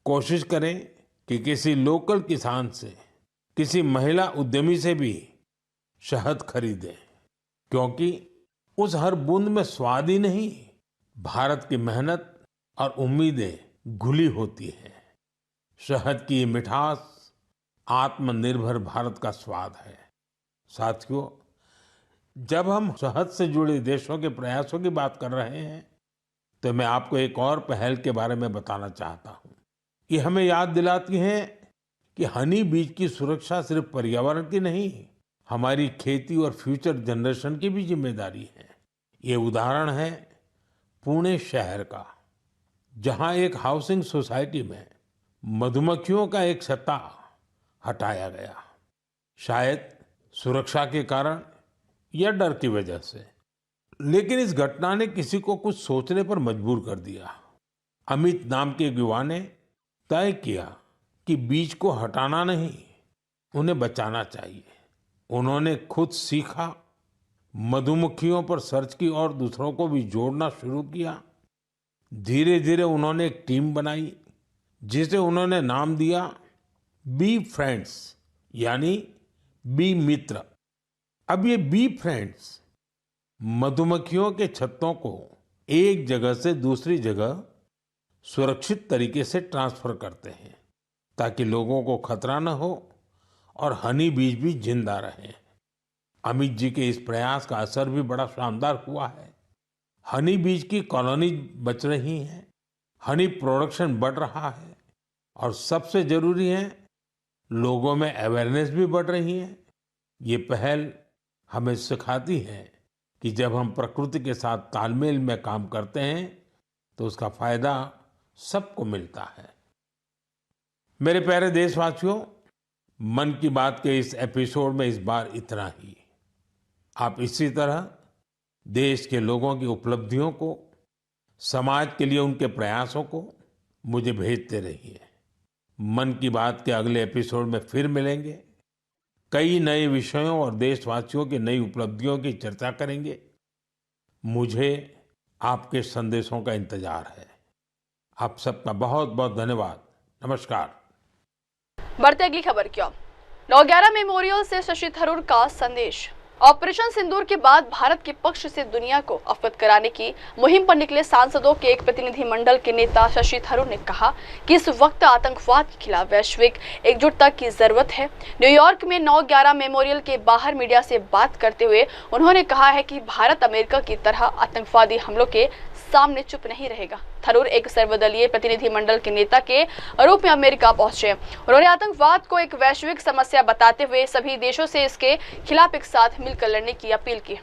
कोशिश करें कि किसी लोकल किसान से, किसी महिला उद्यमी से भी शहद खरीदें, क्योंकि उस हर बूंद में स्वाद ही नहीं, भारत की मेहनत और उम्मीदें घुली होती हैं। शहद की ये मिठास आत्मनिर्भर भारत का स्वाद है। साथियों, जब हम शहद से जुड़े देशों के प्रयासों की बात कर रहे हैं तो मैं आपको एक और पहल के बारे में बताना चाहता हूं। ये हमें याद दिलाती है कि हनी बीज की सुरक्षा सिर्फ पर्यावरण की नहीं, हमारी खेती और फ्यूचर जनरेशन की भी जिम्मेदारी है। ये उदाहरण है पुणे शहर का, जहां एक हाउसिंग सोसाइटी में मधुमक्खियों का एक छत्ता हटाया गया, शायद सुरक्षा के कारण या डर की वजह से। लेकिन इस घटना ने किसी को कुछ सोचने पर मजबूर कर दिया। अमित नाम के एक युवा ने तय किया कि बीज को हटाना नहीं, उन्हें बचाना चाहिए। उन्होंने खुद सीखा, मधुमक्खियों पर सर्च की और दूसरों को भी जोड़ना शुरू किया। धीरे धीरे उन्होंने एक टीम बनाई जिसे उन्होंने नाम दिया बी फ्रेंड्स, यानी बी मित्र। अब ये बी फ्रेंड्स मधुमक्खियों के छत्तों को एक जगह से दूसरी जगह सुरक्षित तरीके से ट्रांसफर करते हैं ताकि लोगों को खतरा न हो और हनी बीज भी जिंदा रहे। अमित जी के इस प्रयास का असर भी बड़ा शानदार हुआ है। हनी बीज की कॉलोनी बच रही है, हनी प्रोडक्शन बढ़ रहा है और सबसे जरूरी है, लोगों में अवेयरनेस भी बढ़ रही है। ये पहल हमें सिखाती है कि जब हम प्रकृति के साथ तालमेल में काम करते हैं तो उसका फायदा सबको मिलता है। मेरे प्यारे देशवासियों, मन की बात के इस एपिसोड में इस बार इतना ही। आप इसी तरह देश के लोगों की उपलब्धियों को, समाज के लिए उनके प्रयासों को मुझे भेजते रहिए। मन की बात के अगले एपिसोड में फिर मिलेंगे, कई नए विषयों और देशवासियों की नई उपलब्धियों की चर्चा करेंगे। मुझे आपके संदेशों का इंतजार है। आप सबका बहुत बहुत धन्यवाद। नमस्कार। बढ़ते अगली खबर की ओर। 9/11 मेमोरियल से शशि थरूर का संदेश। ऑपरेशन सिंदूर के बाद भारत के पक्ष से दुनिया को अवगत कराने की मुहिम पर निकले सांसदों के एक प्रतिनिधिमंडल के नेता शशि थरूर ने कहा कि इस वक्त आतंकवाद के खिलाफ वैश्विक एकजुटता की जरूरत है। न्यूयॉर्क में 9/11 मेमोरियल के बाहर मीडिया से बात करते हुए उन्होंने कहा है कि भारत अमेरिका की तरह आतंकवादी हमलों के सामने चुप नहीं रहेगा। थरूर एक सर्वदलीय प्रतिनिधिमंडल के नेता के रूप में अमेरिका पहुंचे। उन्होंने आतंकवाद को एक वैश्विक समस्या बताते हुए सभी देशों से इसके खिलाफ एक साथ मिलकर लड़ने की अपील की।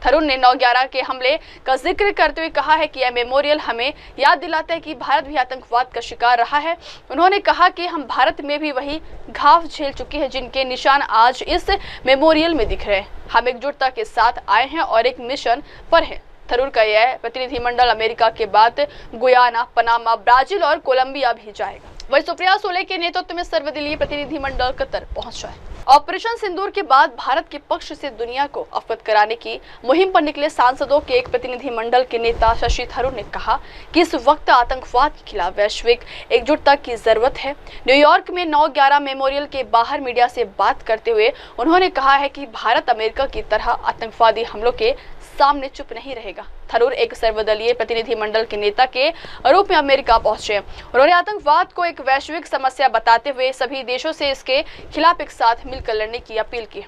थरूर ने 9/11 के हमले का जिक्र करते हुए कहा है कि यह मेमोरियल हमें याद दिलाता है कि भारत भी आतंकवाद का शिकार रहा है। उन्होंने कहा कि हम भारत में भी वही घाव झेल चुके हैं जिनके निशान आज इस मेमोरियल में दिख रहे हैं। हम एकजुटता के साथ आए हैं और एक मिशन पर हैं। थरूर का यह प्रतिनिधिमंडल अमेरिका के बाद गुयाना, पनामा, ब्राजील और कोलंबिया भी जाएगा। वही सुप्रिया सुले के नेतृत्व में सर्वदलीय प्रतिनिधिमंडल कतर पहुंचा है। ऑपरेशन सिंदूर के बाद भारत के पक्ष से दुनिया को अवगत कराने की मुहिम पर निकले सांसदों के एक प्रतिनिधिमंडल के नेता शशि थरूर ने कहा कि इस वक्त आतंकवाद के खिलाफ वैश्विक एकजुटता की जरूरत है। न्यूयॉर्क में 9/11 मेमोरियल के बाहर मीडिया से बात करते हुए उन्होंने कहा है कि भारत अमेरिका की तरह आतंकवादी हमलों के सामने चुप नहीं रहेगा। थरूर एक सर्वदलीय प्रतिनिधिमंडल के नेता के रूप में अमेरिका पहुंचे। उन्होंने आतंकवाद को एक वैश्विक समस्या बताते हुए सभी देशों से इसके खिलाफ एक साथ मिलकर लड़ने की अपील की।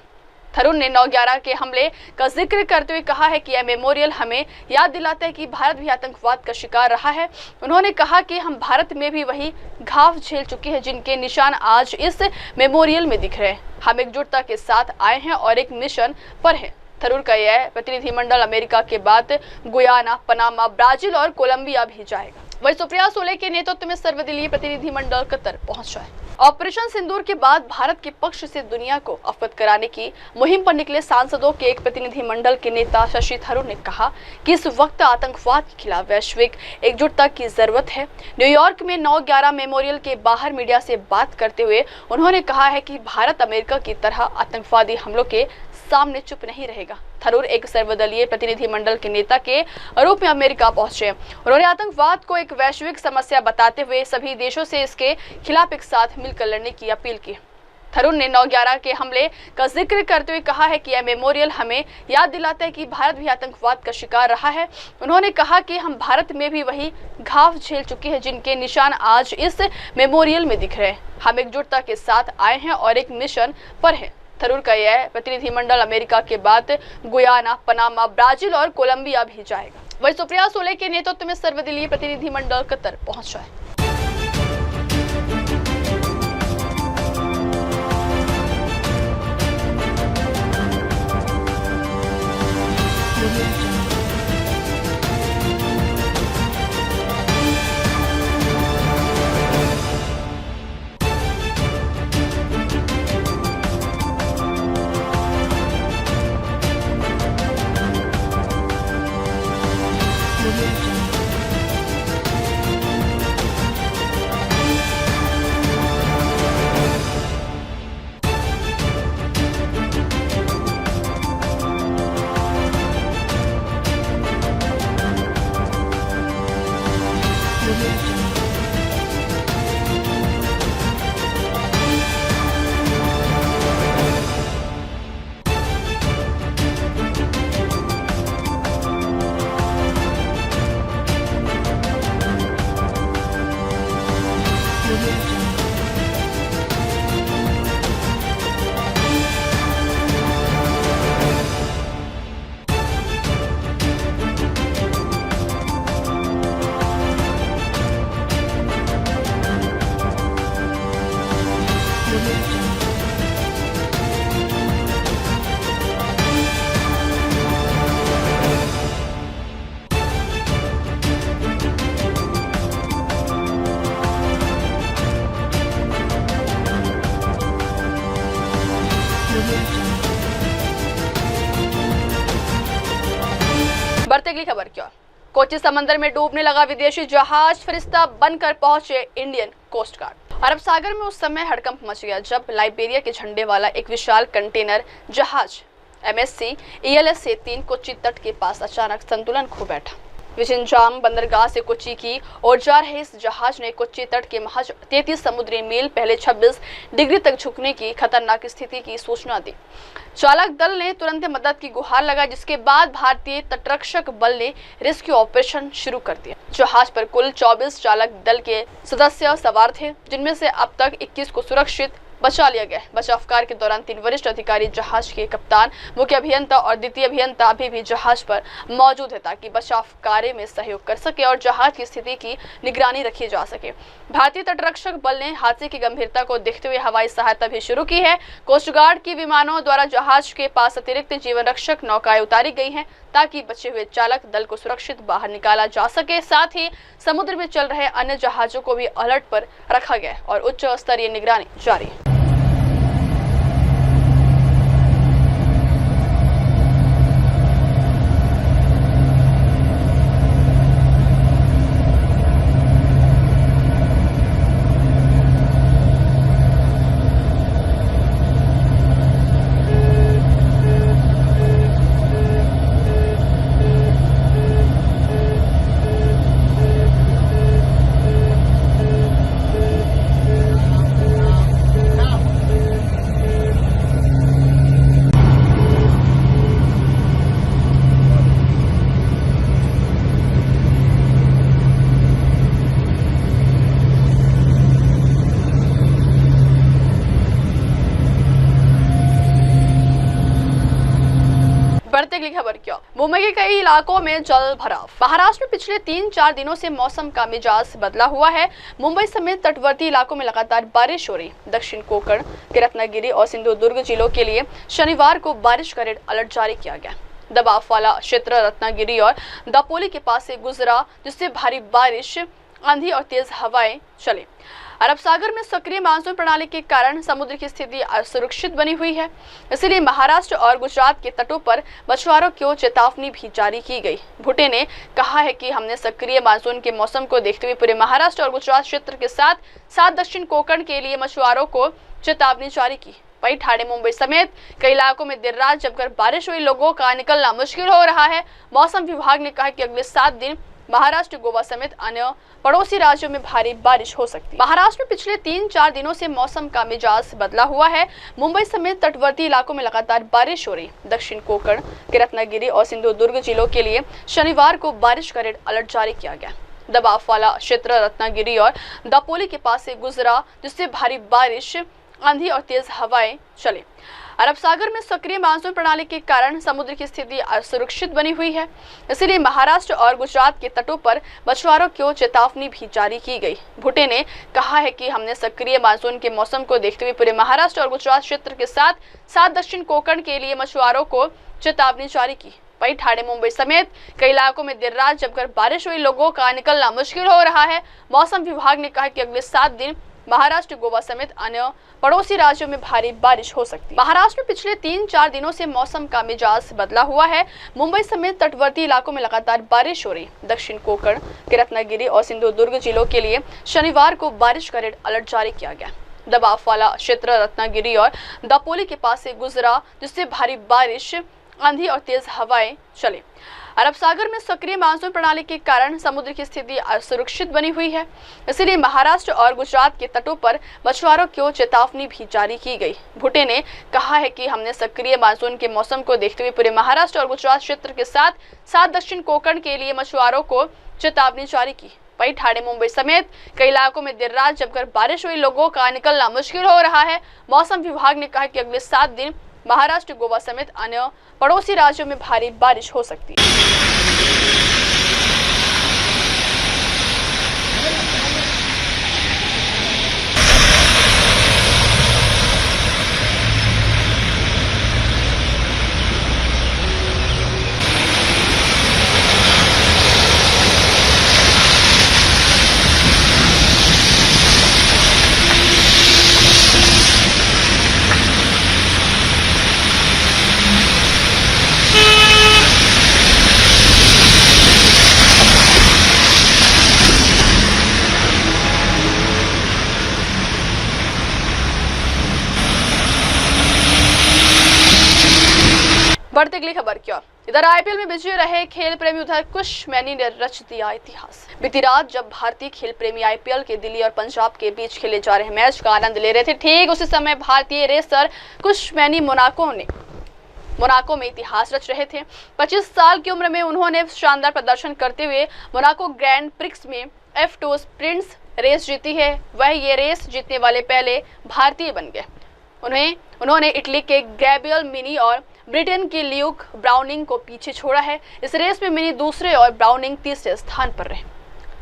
थरूर ने 9/11 के हमले का जिक्र करते हुए कहा है कि यह मेमोरियल हमें याद दिलाता है कि भारत भी आतंकवाद का शिकार रहा है। उन्होंने कहा कि हम भारत में भी वही घाव झेल चुके हैं जिनके निशान आज इस मेमोरियल में दिख रहे हैं। हम एकजुटता के साथ आए हैं और एक मिशन पर हैं। थरूर का यह प्रतिनिधिमंडल अमेरिका के बाद गुयाना, पनामा, ब्राजील और कोलंबिया भी जाएगा। वही सुप्रिया सुले के नेतृत्व में सर्वदलीय प्रतिनिधिमंडल कतर पहुंचा है। ऑपरेशन सिंदूर के बाद भारत के पक्ष से दुनिया को अवगत कराने की मुहिम पर निकले सांसदों के एक प्रतिनिधिमंडल के नेता शशि थरूर ने कहा कि इस वक्त आतंकवाद के खिलाफ वैश्विक एकजुटता की जरूरत है। न्यूयॉर्क में 9/11 मेमोरियल के बाहर मीडिया से बात करते हुए उन्होंने कहा है कि भारत अमेरिका की तरह आतंकवादी हमलों के सामने चुप नहीं रहेगा। थरूर एक सर्वदलीय प्रतिनिधिमंडल के नेता के रूप में अमेरिका पहुंचे। उन्होंने आतंकवाद को एक वैश्विक समस्या बताते हुए सभी देशों से इसके खिलाफ एक साथ मिलकर लड़ने की अपील की। थरूर ने 9/11 के हमले का जिक्र करते हुए कहा है कि यह मेमोरियल हमें याद दिलाता है कि भारत भी आतंकवाद का शिकार रहा है। उन्होंने कहा कि हम भारत में भी वही घाव झेल चुके हैं जिनके निशान आज इस मेमोरियल में दिख रहे हैं। हम एकजुटता के साथ आए हैं और एक मिशन पर हैं। थरूर का यह प्रतिनिधिमंडल अमेरिका के बाद गुयाना, पनामा, ब्राजील और कोलंबिया भी जाएगा। वही सुप्रिया सुले के नेतृत्व में सर्वदलीय प्रतिनिधिमंडल कतर पहुंचा है। बढ़ते अगली खबर की ओर। कोची समंदर में डूबने लगा विदेशी जहाज, फरिश्ता बनकर पहुंचे इंडियन कोस्ट गार्ड। अरब सागर में उस समय हड़कंप मच गया जब लाइबेरिया के झंडे वाला एक विशाल कंटेनर जहाज MSC ELS से 3 कोची तट के पास अचानक संतुलन खो बैठा। विजिंजाम बंदरगाह से कोची की ओर जा रहे इस जहाज ने कोची तट के महज 33 समुद्री मील पहले 26 डिग्री तक झुकने की खतरनाक स्थिति की सूचना दी। चालक दल ने तुरंत मदद की गुहार लगाई, जिसके बाद भारतीय तटरक्षक बल ने रेस्क्यू ऑपरेशन शुरू कर दिया। जहाज पर कुल 24 चालक दल के सदस्य सवार थे, जिनमें से अब तक 21 को सुरक्षित बचा लिया गया। बचाव कार्य के दौरान 3 वरिष्ठ अधिकारी, जहाज के कप्तान, मुख्य अभियंता और द्वितीय अभियंता अभी भी जहाज पर मौजूद है ताकि बचाव कार्य में सहयोग कर सके और जहाज की स्थिति की निगरानी रखी जा सके। भारतीय तटरक्षक बल ने हादसे की गंभीरता को देखते हुए हवाई सहायता भी शुरू की है। कोस्ट गार्ड की विमानों द्वारा जहाज के पास अतिरिक्त जीवन रक्षक नौकाएं उतारी गई हैं ताकि बचे हुए चालक दल को सुरक्षित बाहर निकाला जा सके। साथ ही समुद्र में चल रहे अन्य जहाजों को भी अलर्ट पर रखा गया और उच्च स्तरीय निगरानी जारी है। बढ़ते अगली खबर की ओर। मुंबई के कई इलाकों में जल भराव। महाराष्ट्र में पिछले 3-4 दिनों से मौसम का मिजाज बदला हुआ है। मुंबई समेत तटवर्ती इलाकों में लगातार बारिश हो रही। दक्षिण कोंकण के रत्नागिरी और सिंधुदुर्ग जिलों के लिए शनिवार को बारिश का रेड अलर्ट जारी किया गया। दबाव वाला क्षेत्र रत्नागिरी और दापोली के पास से गुजरा, जिससे भारी बारिश, आंधी और तेज हवाएं चले। अरब सागर में सक्रिय मानसून प्रणाली के कारण समुद्र की स्थिति असुरक्षित बनी हुई है, इसलिए महाराष्ट्र और गुजरात के तटों पर मछुआरों को चेतावनी भी जारी की गई। भुट्टे ने कहा है कि हमने सक्रिय मानसून के मौसम को देखते हुए पूरे महाराष्ट्र और गुजरात क्षेत्र के साथ साथ दक्षिण कोंकण के लिए मछुआरों को चेतावनी जारी की। वहीं ठाणे, मुंबई समेत कई इलाकों में देर रात जमकर बारिश हुई, लोगों का निकलना मुश्किल हो रहा है। मौसम विभाग ने कहा कि अगले 7 दिन महाराष्ट्र, गोवा समेत अन्य पड़ोसी राज्यों में भारी बारिश हो सकती है। महाराष्ट्र में पिछले 3-4 दिनों से मौसम का मिजाज बदला हुआ है। मुंबई समेत तटवर्ती इलाकों में लगातार बारिश हो रही। दक्षिण कोंकण के रत्नागिरी और सिंधुदुर्ग जिलों के लिए शनिवार को बारिश का रेड अलर्ट जारी किया गया। दबाव वाला क्षेत्र रत्नागिरी और दापोली के पास से गुजरा, जिससे भारी बारिश, आंधी और तेज हवाएं चले। अरब सागर में सक्रिय मानसून प्रणाली के कारण समुद्र की स्थिति असुरक्षित बनी हुई है, इसलिए महाराष्ट्र और गुजरात के तटों पर मछुआरों को चेतावनी भी जारी की गई। भुट्टे ने कहा है कि हमने सक्रिय मानसून के मौसम को देखते हुए पूरे महाराष्ट्र और गुजरात क्षेत्र के साथ साथ दक्षिण कोंकण के लिए मछुआरों को चेतावनी जारी की। वहीं ठाणे, मुंबई समेत कई इलाकों में देर रात जमकर बारिश हुई, लोगों का निकलना मुश्किल हो रहा है। मौसम विभाग ने कहा कि अगले 7 दिन महाराष्ट्र, गोवा समेत अन्य पड़ोसी राज्यों में भारी बारिश हो सकती है। महाराष्ट्र में पिछले 3-4 दिनों से मौसम का मिजाज बदला हुआ है। मुंबई समेत तटवर्ती इलाकों में लगातार बारिश हो रही। दक्षिण कोंकण के रत्नागिरी और सिंधुदुर्ग जिलों के लिए शनिवार को बारिश का रेड अलर्ट जारी किया गया। दबाव वाला क्षेत्र रत्नागिरी और दापोली के पास से गुजरा, जिससे भारी बारिश, आंधी और तेज हवाएं चले। अरब सागर में सक्रिय मानसून प्रणाली के कारण समुद्र की स्थिति असुरक्षित बनी हुई है। इसलिए महाराष्ट्र और गुजरात के तटों पर मछुआरों को चेतावनी भी जारी की गई। भुट्टे ने कहा है कि हमने सक्रिय मानसून के मौसम को देखते हुए पूरे महाराष्ट्र और गुजरात क्षेत्र के साथ दक्षिण कोंकण के लिए मछुआरों को चेतावनी जारी की। वहीं ठाणे, मुंबई समेत कई इलाकों में देर रात जमकर बारिश हुई, लोगों का निकलना मुश्किल हो रहा है। मौसम विभाग ने कहा कि अगले 7 दिन महाराष्ट्र, गोवा समेत अन्य पड़ोसी राज्यों में भारी बारिश हो सकती है। बढ़ते अगली खबर की ओर। इधर आईपीएल में बिजी रहे खेल प्रेमी, उधर कुश मैनी ने रच दिया इतिहास। बीती रात जब भारतीय खेल प्रेमी आईपीएल के दिल्ली और पंजाब के बीच खेले जा रहे मैच का आनंद ले रहे थे, ठीक उसी समय भारतीय रेसर कुश मैनी मोनाको में इतिहास रच रहे थे। 25 साल की उम्र में उन्होंने शानदार प्रदर्शन करते हुए मोनाको ग्रैंड प्रिक्स में F2 स्प्रिंट्स रेस जीती है। वह ये रेस जीतने वाले पहले भारतीय बन गए। उन्होंने इटली के गैब्रियल मिनी और ब्रिटेन की ल्यूक ब्राउनिंग को पीछे छोड़ा है। इस रेस में मिनी दूसरे और ब्राउनिंग तीसरे स्थान पर रहे।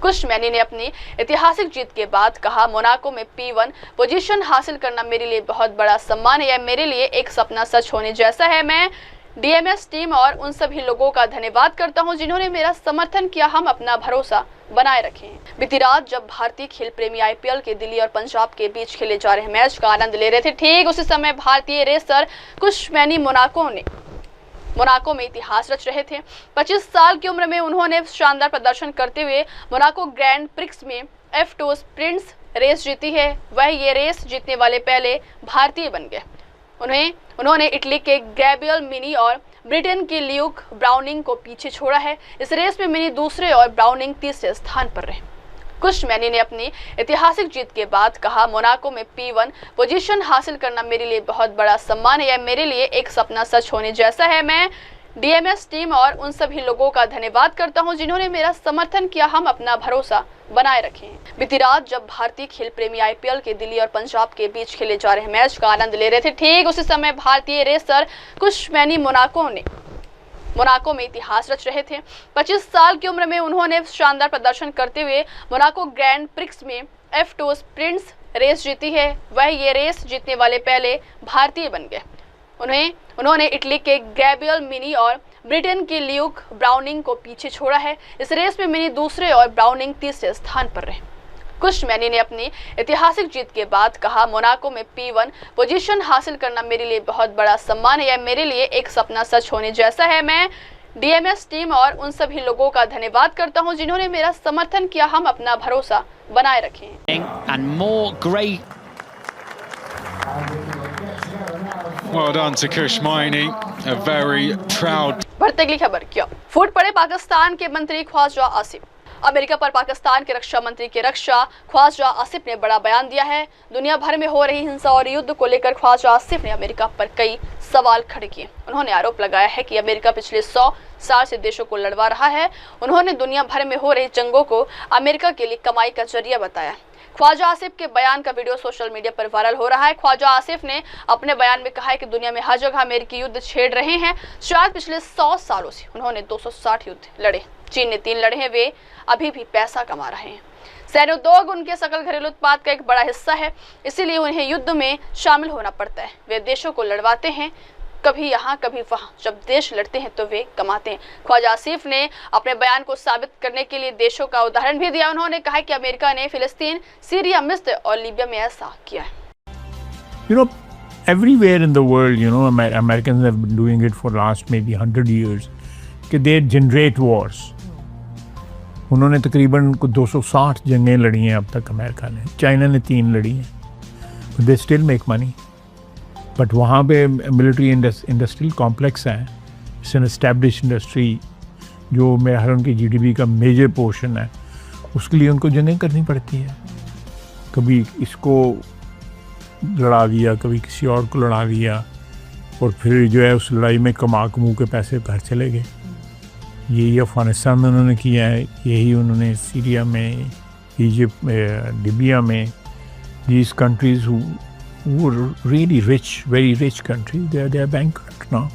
कुश मैनी ने अपनी ऐतिहासिक जीत के बाद कहा, मोनाको में P1 पोजीशन हासिल करना मेरे लिए बहुत बड़ा सम्मान है। यह मेरे लिए एक सपना सच होने जैसा है। मैं DMS टीम और उन सभी लोगों का धन्यवाद करता हूं जिन्होंने मेरा समर्थन किया। हम अपना भरोसा बनाए रखें। बीती रात जब भारतीय खेल प्रेमी आईपीएल के दिल्ली और पंजाब के बीच खेले जा रहे मैच का आनंद ले रहे थे, ठीक उसी समय भारतीय रेसर कुश मैनी मोनाको में इतिहास रच रहे थे। 25 साल की उम्र में उन्होंने शानदार प्रदर्शन करते हुए मोनाको ग्रैंड प्रिक्स में F2 स्प्रिंट्स रेस जीती है। वह ये रेस जीतने वाले पहले भारतीय बन गए। उन्होंने इटली के गैब्रियल मिनी और ब्रिटेन की ल्यूक ब्राउनिंग को पीछे छोड़ा है। इस रेस में मिनी दूसरे और ब्राउनिंग तीसरे स्थान पर रहे। कुश मैनी ने अपनी ऐतिहासिक जीत के बाद कहा, मोनाको में P1 पोजीशन हासिल करना मेरे लिए बहुत बड़ा सम्मान है। यह मेरे लिए एक सपना सच होने जैसा है। मैं DMS टीम और उन सभी लोगों का धन्यवाद करता हूं जिन्होंने मेरा समर्थन किया। हम अपना भरोसा बनाए रखें। बीती रात जब भारतीय खेल प्रेमी आईपीएल के दिल्ली और पंजाब के बीच खेले जा रहे मैच का आनंद ले रहे थे, ठीक उसी समय भारतीय रेसर कुश मैनी मोनाको में इतिहास रच रहे थे। 25 साल की उम्र में उन्होंने शानदार प्रदर्शन करते हुए मोनाको ग्रैंड प्रिक्स में F2 स्प्रिंट्स रेस जीती है। वह ये रेस जीतने वाले पहले भारतीय बन गए। उन्होंने इटली के गैब्रियल मिनी और ब्रिटेन की ल्यूक ब्राउनिंग को पीछे छोड़ा है। इस रेस में मिनी दूसरे और ब्राउनिंग तीसरे स्थान पर रहे। कुश मैनी ने अपनी ऐतिहासिक जीत के बाद कहा, मोनाको में P1 पोजीशन हासिल करना मेरे लिए बहुत बड़ा सम्मान है। यह मेरे लिए एक सपना सच होने जैसा है। मैं DMS टीम और उन सभी लोगों का धन्यवाद करता हूं जिन्होंने मेरा समर्थन किया। हम अपना भरोसा बनाए रखें। Well done to Kush Maini, a very proud. बढ़ते अगली खबर क्यों फूट पड़े पाकिस्तान के मंत्री ख्वाजा आसिफ। अमेरिका पर पाकिस्तान के रक्षा मंत्री की रक्षा ख्वाजा आसिफ ने बड़ा बयान दिया है। दुनिया भर में हो रही हिंसा और युद्ध को लेकर ख्वाजा आसिफ ने अमेरिका पर कई सवाल खड़े किए। उन्होंने आरोप लगाया है कि अमेरिका पिछले 100 साल से देशों को लड़वा रहा है। उन्होंने दुनिया भर में हो रही जंगों को अमेरिका के लिए कमाई का जरिया बताया। ख्वाजा आसिफ के बयान का वीडियो सोशल मीडिया पर वायरल हो रहा है। ख्वाजा आसिफ ने अपने बयान में कहा है कि दुनिया में हर जगह अमेरिकी युद्ध छेड़ रहे हैं। शायद पिछले 100 सालों से उन्होंने 260 युद्ध लड़े, चीन ने 3 लड़े हैं। वे अभी भी पैसा कमा रहे हैं। सैन्य उद्योग उनके सकल घरेलू उत्पाद का एक बड़ा हिस्सा है, इसीलिए उन्हें युद्ध में शामिल होना पड़ता है। वे देशों को लड़वाते हैं, कभी यहाँ कभी वहाँ। जब देश लड़ते हैं तो वे कमाते हैं। ख्वाजा आसिफ ने अपने बयान को साबित करने के लिए देशों का उदाहरण भी दिया। उन्होंने कहा कि अमेरिका ने फिलिस्तीन, सीरिया, मिस्र और लीबिया में ऐसा किया है। You know, everywhere in the world, you know, Americans have been doing it for last maybe 100 years, कि they generate wars. उन्होंने तकरीबन 260 जंगें लड़ी हैं अब तक अमेरिका ने। चाइना ने 3 लड़ी हैं। They still make money. But वहाँ पे मिलिट्री इंडस्ट्रियल कॉम्प्लेक्स है, इट्स एन एस्टैब्लिश इंडस्ट्री, जो मेरे ख्याल उनकी जीडीपी का मेजर पोर्शन है, उसके लिए उनको जंगें करनी पड़ती है। कभी इसको लड़ा दिया, कभी किसी और को लड़ा दिया, और फिर जो है उस लड़ाई में कमा के पैसे घर चले गए। यही अफ़गानिस्तान में उन्होंने किया है, यही उन्होंने सीरिया में, इजिप्ट में, लीबिया में। These countries who were really rich, very rich country, they are bankrupt now.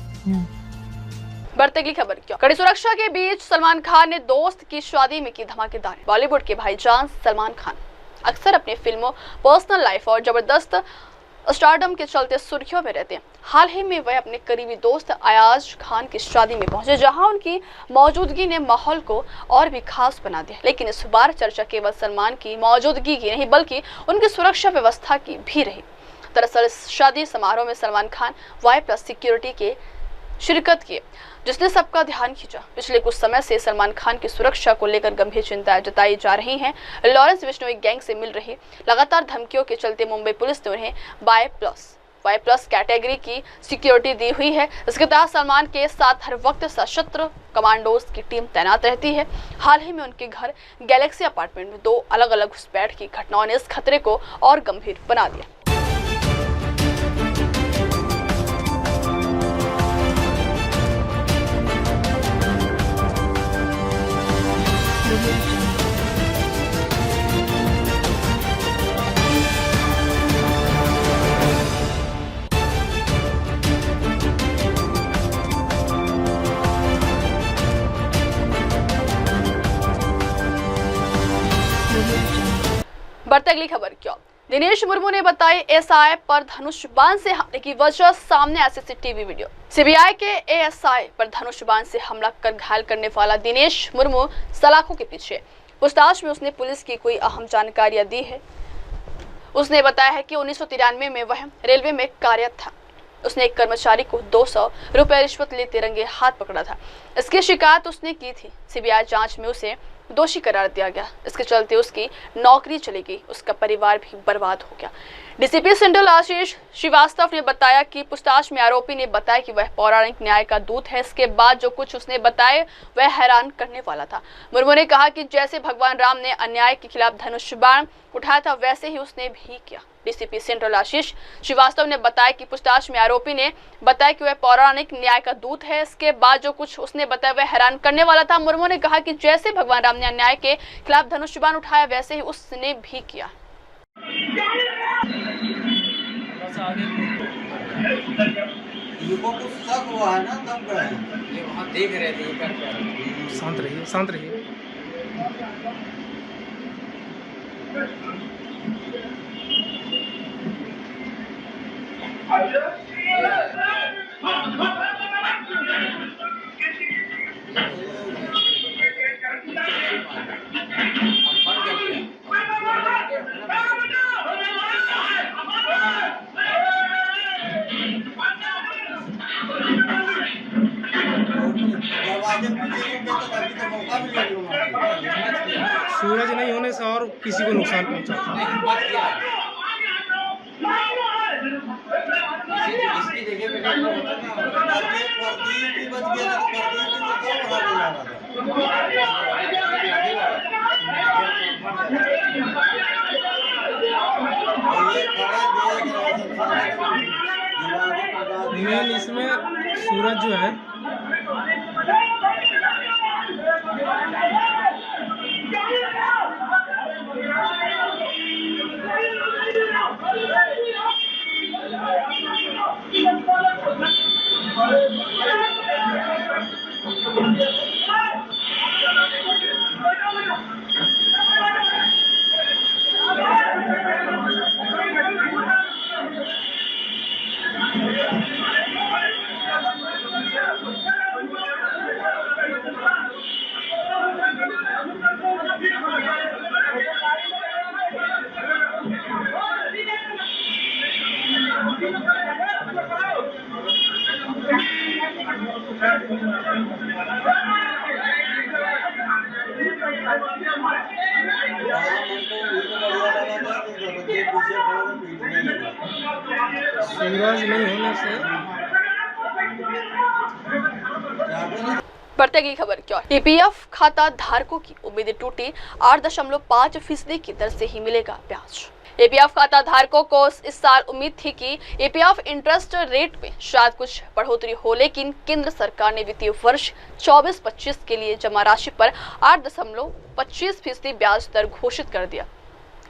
बढ़ते अगली खबर क्यों? कड़ी सुरक्षा के बीच सलमान खान ने दोस्त की शादी में की धमाकेदार। बॉलीवुड के भाईजान सलमान खान अक्सर अपनी फिल्मों, पर्सनल लाइफ और जबरदस्त स्टारडम के चलते सुर्खियों में रहते हैं। हाल ही में वह अपने करीबी दोस्त अयाज खान की शादी में पहुंचे, जहां उनकी मौजूदगी ने माहौल को और भी खास बना दिया। लेकिन इस बार चर्चा केवल सलमान की मौजूदगी की नहीं, बल्कि उनकी सुरक्षा व्यवस्था की भी रही। दरअसल इस शादी समारोह में सलमान खान Y+ सिक्योरिटी के शिरकत किए, जिसने सबका ध्यान खींचा। पिछले कुछ समय से सलमान खान की सुरक्षा को लेकर गंभीर चिंताएं जताई जा रही हैं। लॉरेंस बिश्नोई गैंग से मिल रही लगातार धमकियों के चलते मुंबई पुलिस ने उन्हें Y+ कैटेगरी की सिक्योरिटी दी हुई है। इसके तहत सलमान के साथ हर वक्त सशस्त्र कमांडोज की टीम तैनात रहती है। हाल ही में उनके घर गैलेक्सी अपार्टमेंट में 2 अलग-अलग घुसपैठ की घटनाओं ने इस खतरे को और गंभीर बना दिया। बढ़ते अगली खबर क्यों? दिनेश मुर्मू ने बताई एएसआई पर धनुष बाण से हमले की वजह, सामने सीसीटीवी वीडियो। सीबीआई के एएसआई पर धनुष बाण से हमला कर घायल करने वाला दिनेश मुर्मू सलाखों के पीछे। पूछताछ में उसने पुलिस की कोई अहम जानकारियां दी है। उसने बताया है कि 1993 में वह रेलवे में कार्यरत था। उसने एक कर्मचारी को 200 रुपए रिश्वत लेते रंगे हाथ पकड़ा था। इसकी शिकायत उसने की थी। सीबीआई जांच में उसे दोषी करार दिया गया। इसके चलते उसकी नौकरी चली गई, उसका परिवार भी बर्बाद हो गया। डीसीपी सेंट्रल आशीष श्रीवास्तव ने बताया कि पूछताछ में आरोपी ने बताया कि वह पौराणिक न्याय का दूत है। इसके बाद जो कुछ उसने बताया वह हैरान करने वाला था। मुर्मू ने कहा कि जैसे भगवान राम ने अन्याय के खिलाफ धनुष बाण उठाया था, वैसे ही उसने भी किया। डीसीपी सेंट्रल आशीष श्रीवास्तव ने बताया कि पूछताछ में आरोपी ने बताया कि वह पौराणिक न्याय का दूत है। इसके बाद जो कुछ उसने बताया वह हैरान करने वाला था। मुर्मू ने कहा कि जैसे भगवान राम ने अन्याय के खिलाफ धनुष बाण उठाया, वैसे ही उसने भी किया। कुछ शक हुआ है ना, तब गए ये वहाँ देख रहे थे। शांत रहिए, शांत रहिए। सूरज नहीं होने से और किसी को नुकसान पहुंचा। मेन इसमें सूरज जो है बढ़ते अगली खबर की ओर। ईपीएफ खाता धारकों की उम्मीदें टूटी, 8.5% की दर से ही मिलेगा ब्याज। ईपीएफ खाता धारकों को इस साल उम्मीद थी कि ईपीएफ इंटरेस्ट रेट में शायद कुछ बढ़ोतरी हो, लेकिन केंद्र सरकार ने वित्तीय वर्ष 24-25 के लिए जमा राशि पर 8.25% ब्याज दर घोषित कर दिया।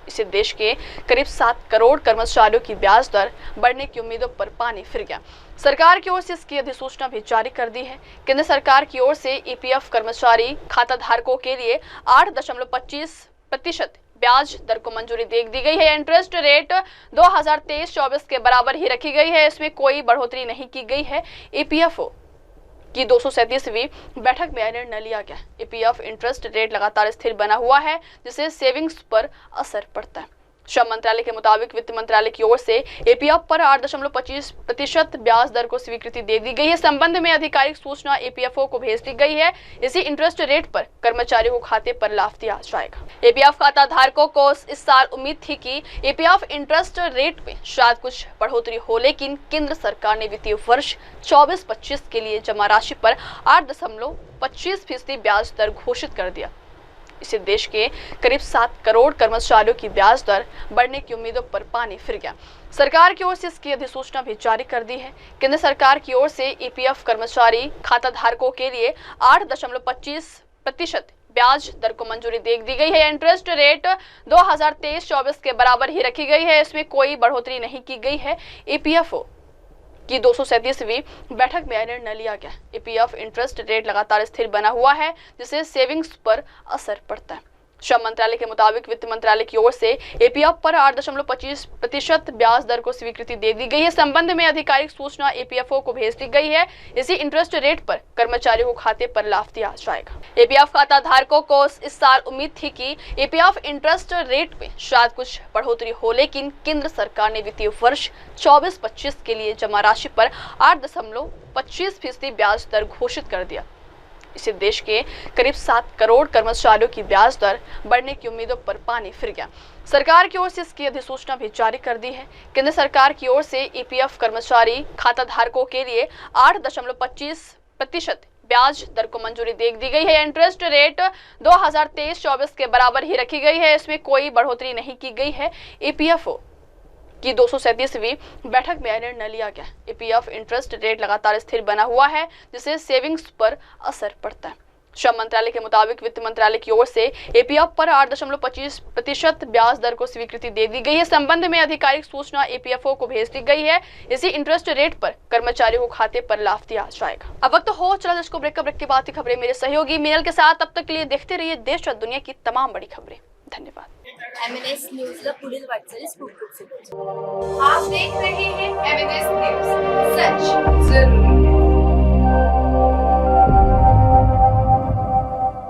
इससे देश के करीब 7 करोड़ कर्मचारियों की ब्याज दर बढ़ने की उम्मीदों पर पानी फिर गया। सरकार की ओर से इसकी अधिसूचना भी जारी कर दी है। केंद्र सरकार की ओर से ईपीएफ कर्मचारी खाता धारकों के लिए 8.25% ब्याज दर को मंजूरी दे दी गई है। इंटरेस्ट रेट 2023-24 के बराबर ही रखी गई है। इसमें कोई बढ़ोतरी नहीं की गई है। ईपीएफओ की 237वीं बैठक में निर्णय लिया गया। ईपीएफ इंटरेस्ट रेट लगातार स्थिर बना हुआ है, जिससे सेविंग्स पर असर पड़ता है। श्रम मंत्रालय के मुताबिक वित्त मंत्रालय की ओर से ईपीएफ पर 8.25% ब्याज दर को स्वीकृति दे दी गई है। संबंध में आधिकारिक सूचना ईपीएफओ को भेज दी गई है। इसी इंटरेस्ट रेट पर कर्मचारियों को खाते पर लाभ दिया जाएगा। ईपीएफ खाता धारकों को इस साल उम्मीद थी कि ईपीएफ इंटरेस्ट रेट में शायद कुछ बढ़ोतरी हो, लेकिन केंद्र सरकार ने वित्तीय वर्ष 24-25 के लिए जमा राशि पर 8.25% ब्याज दर घोषित कर दिया। इससे देश के करीब 7 करोड़ कर्मचारियों की ब्याज दर बढ़ने की उम्मीदों पर पानी फिर गया। सरकार की ओर से इसकी अधिसूचना भी जारी कर दी है। केंद्र सरकार की ओर से ईपीएफ कर्मचारी खाता धारकों के लिए 8.25% ब्याज दर को मंजूरी दे दी गई है। इंटरेस्ट रेट 2023-24 के बराबर ही रखी गई है। इसमें कोई बढ़ोतरी नहीं की गई है। ईपीएफओ की 237वीं बैठक में निर्णय लिया गया। ईपीएफ इंटरेस्ट रेट लगातार स्थिर बना हुआ है, जिससे सेविंग्स पर असर पड़ता है। श्रम मंत्रालय के मुताबिक वित्त मंत्रालय की ओर से ईपीएफ पर 8.25% ब्याज दर को स्वीकृति दे दी गई है। संबंध में आधिकारिक सूचना ईपीएफओ को भेज दी गई है। इसी इंटरेस्ट रेट पर कर्मचारियों को खाते पर लाभ दिया जाएगा। ईपीएफ खाता धारकों को इस साल उम्मीद थी कि ईपीएफ इंटरेस्ट रेट में शायद कुछ बढ़ोतरी हो, लेकिन केंद्र सरकार ने वित्तीय वर्ष 24-25 के लिए जमा राशि पर 8.25% ब्याज दर घोषित कर दिया। इससे देश के करीब 7 करोड़ कर्मचारियों की ब्याज दर बढ़ने की उम्मीदों पर पानी फिर गया। सरकार की ओर से इसकी अधिसूचना भी जारी कर दी है। केंद्र सरकार की ओर से ईपीएफ कर्मचारी खाता धारकों के लिए 8.25% ब्याज दर को मंजूरी दे दी गई है। इंटरेस्ट रेट 2023-24 के बराबर ही रखी गई है। इसमें कोई बढ़ोतरी नहीं की गई है। ईपीएफओ की 237वीं बैठक में निर्णय लिया गया। ईपीएफ इंटरेस्ट रेट लगातार स्थिर बना हुआ है, जिससे सेविंग्स पर असर पड़ता है। श्रम मंत्रालय के मुताबिक वित्त मंत्रालय की ओर से ईपीएफ पर 8.25% ब्याज दर को स्वीकृति दे दी गई है। संबंध में आधिकारिक सूचना ईपीएफओ को भेज दी गई है। इसी इंटरेस्ट रेट पर कर्मचारियों को खाते पर लाभ दिया जाएगा। अब वक्त हो चला जिसको ब्रेकअप ब्रेक के बाद की खबरें मेरे सहयोगी मीनल के साथ। तब तक के लिए देखते रहिए देश और दुनिया की तमाम बड़ी खबरें। धन्यवाद। MNS न्यूजला पुढील वाटचाली आप देख रहे हैं MNS न्यूज, सच जरूरी।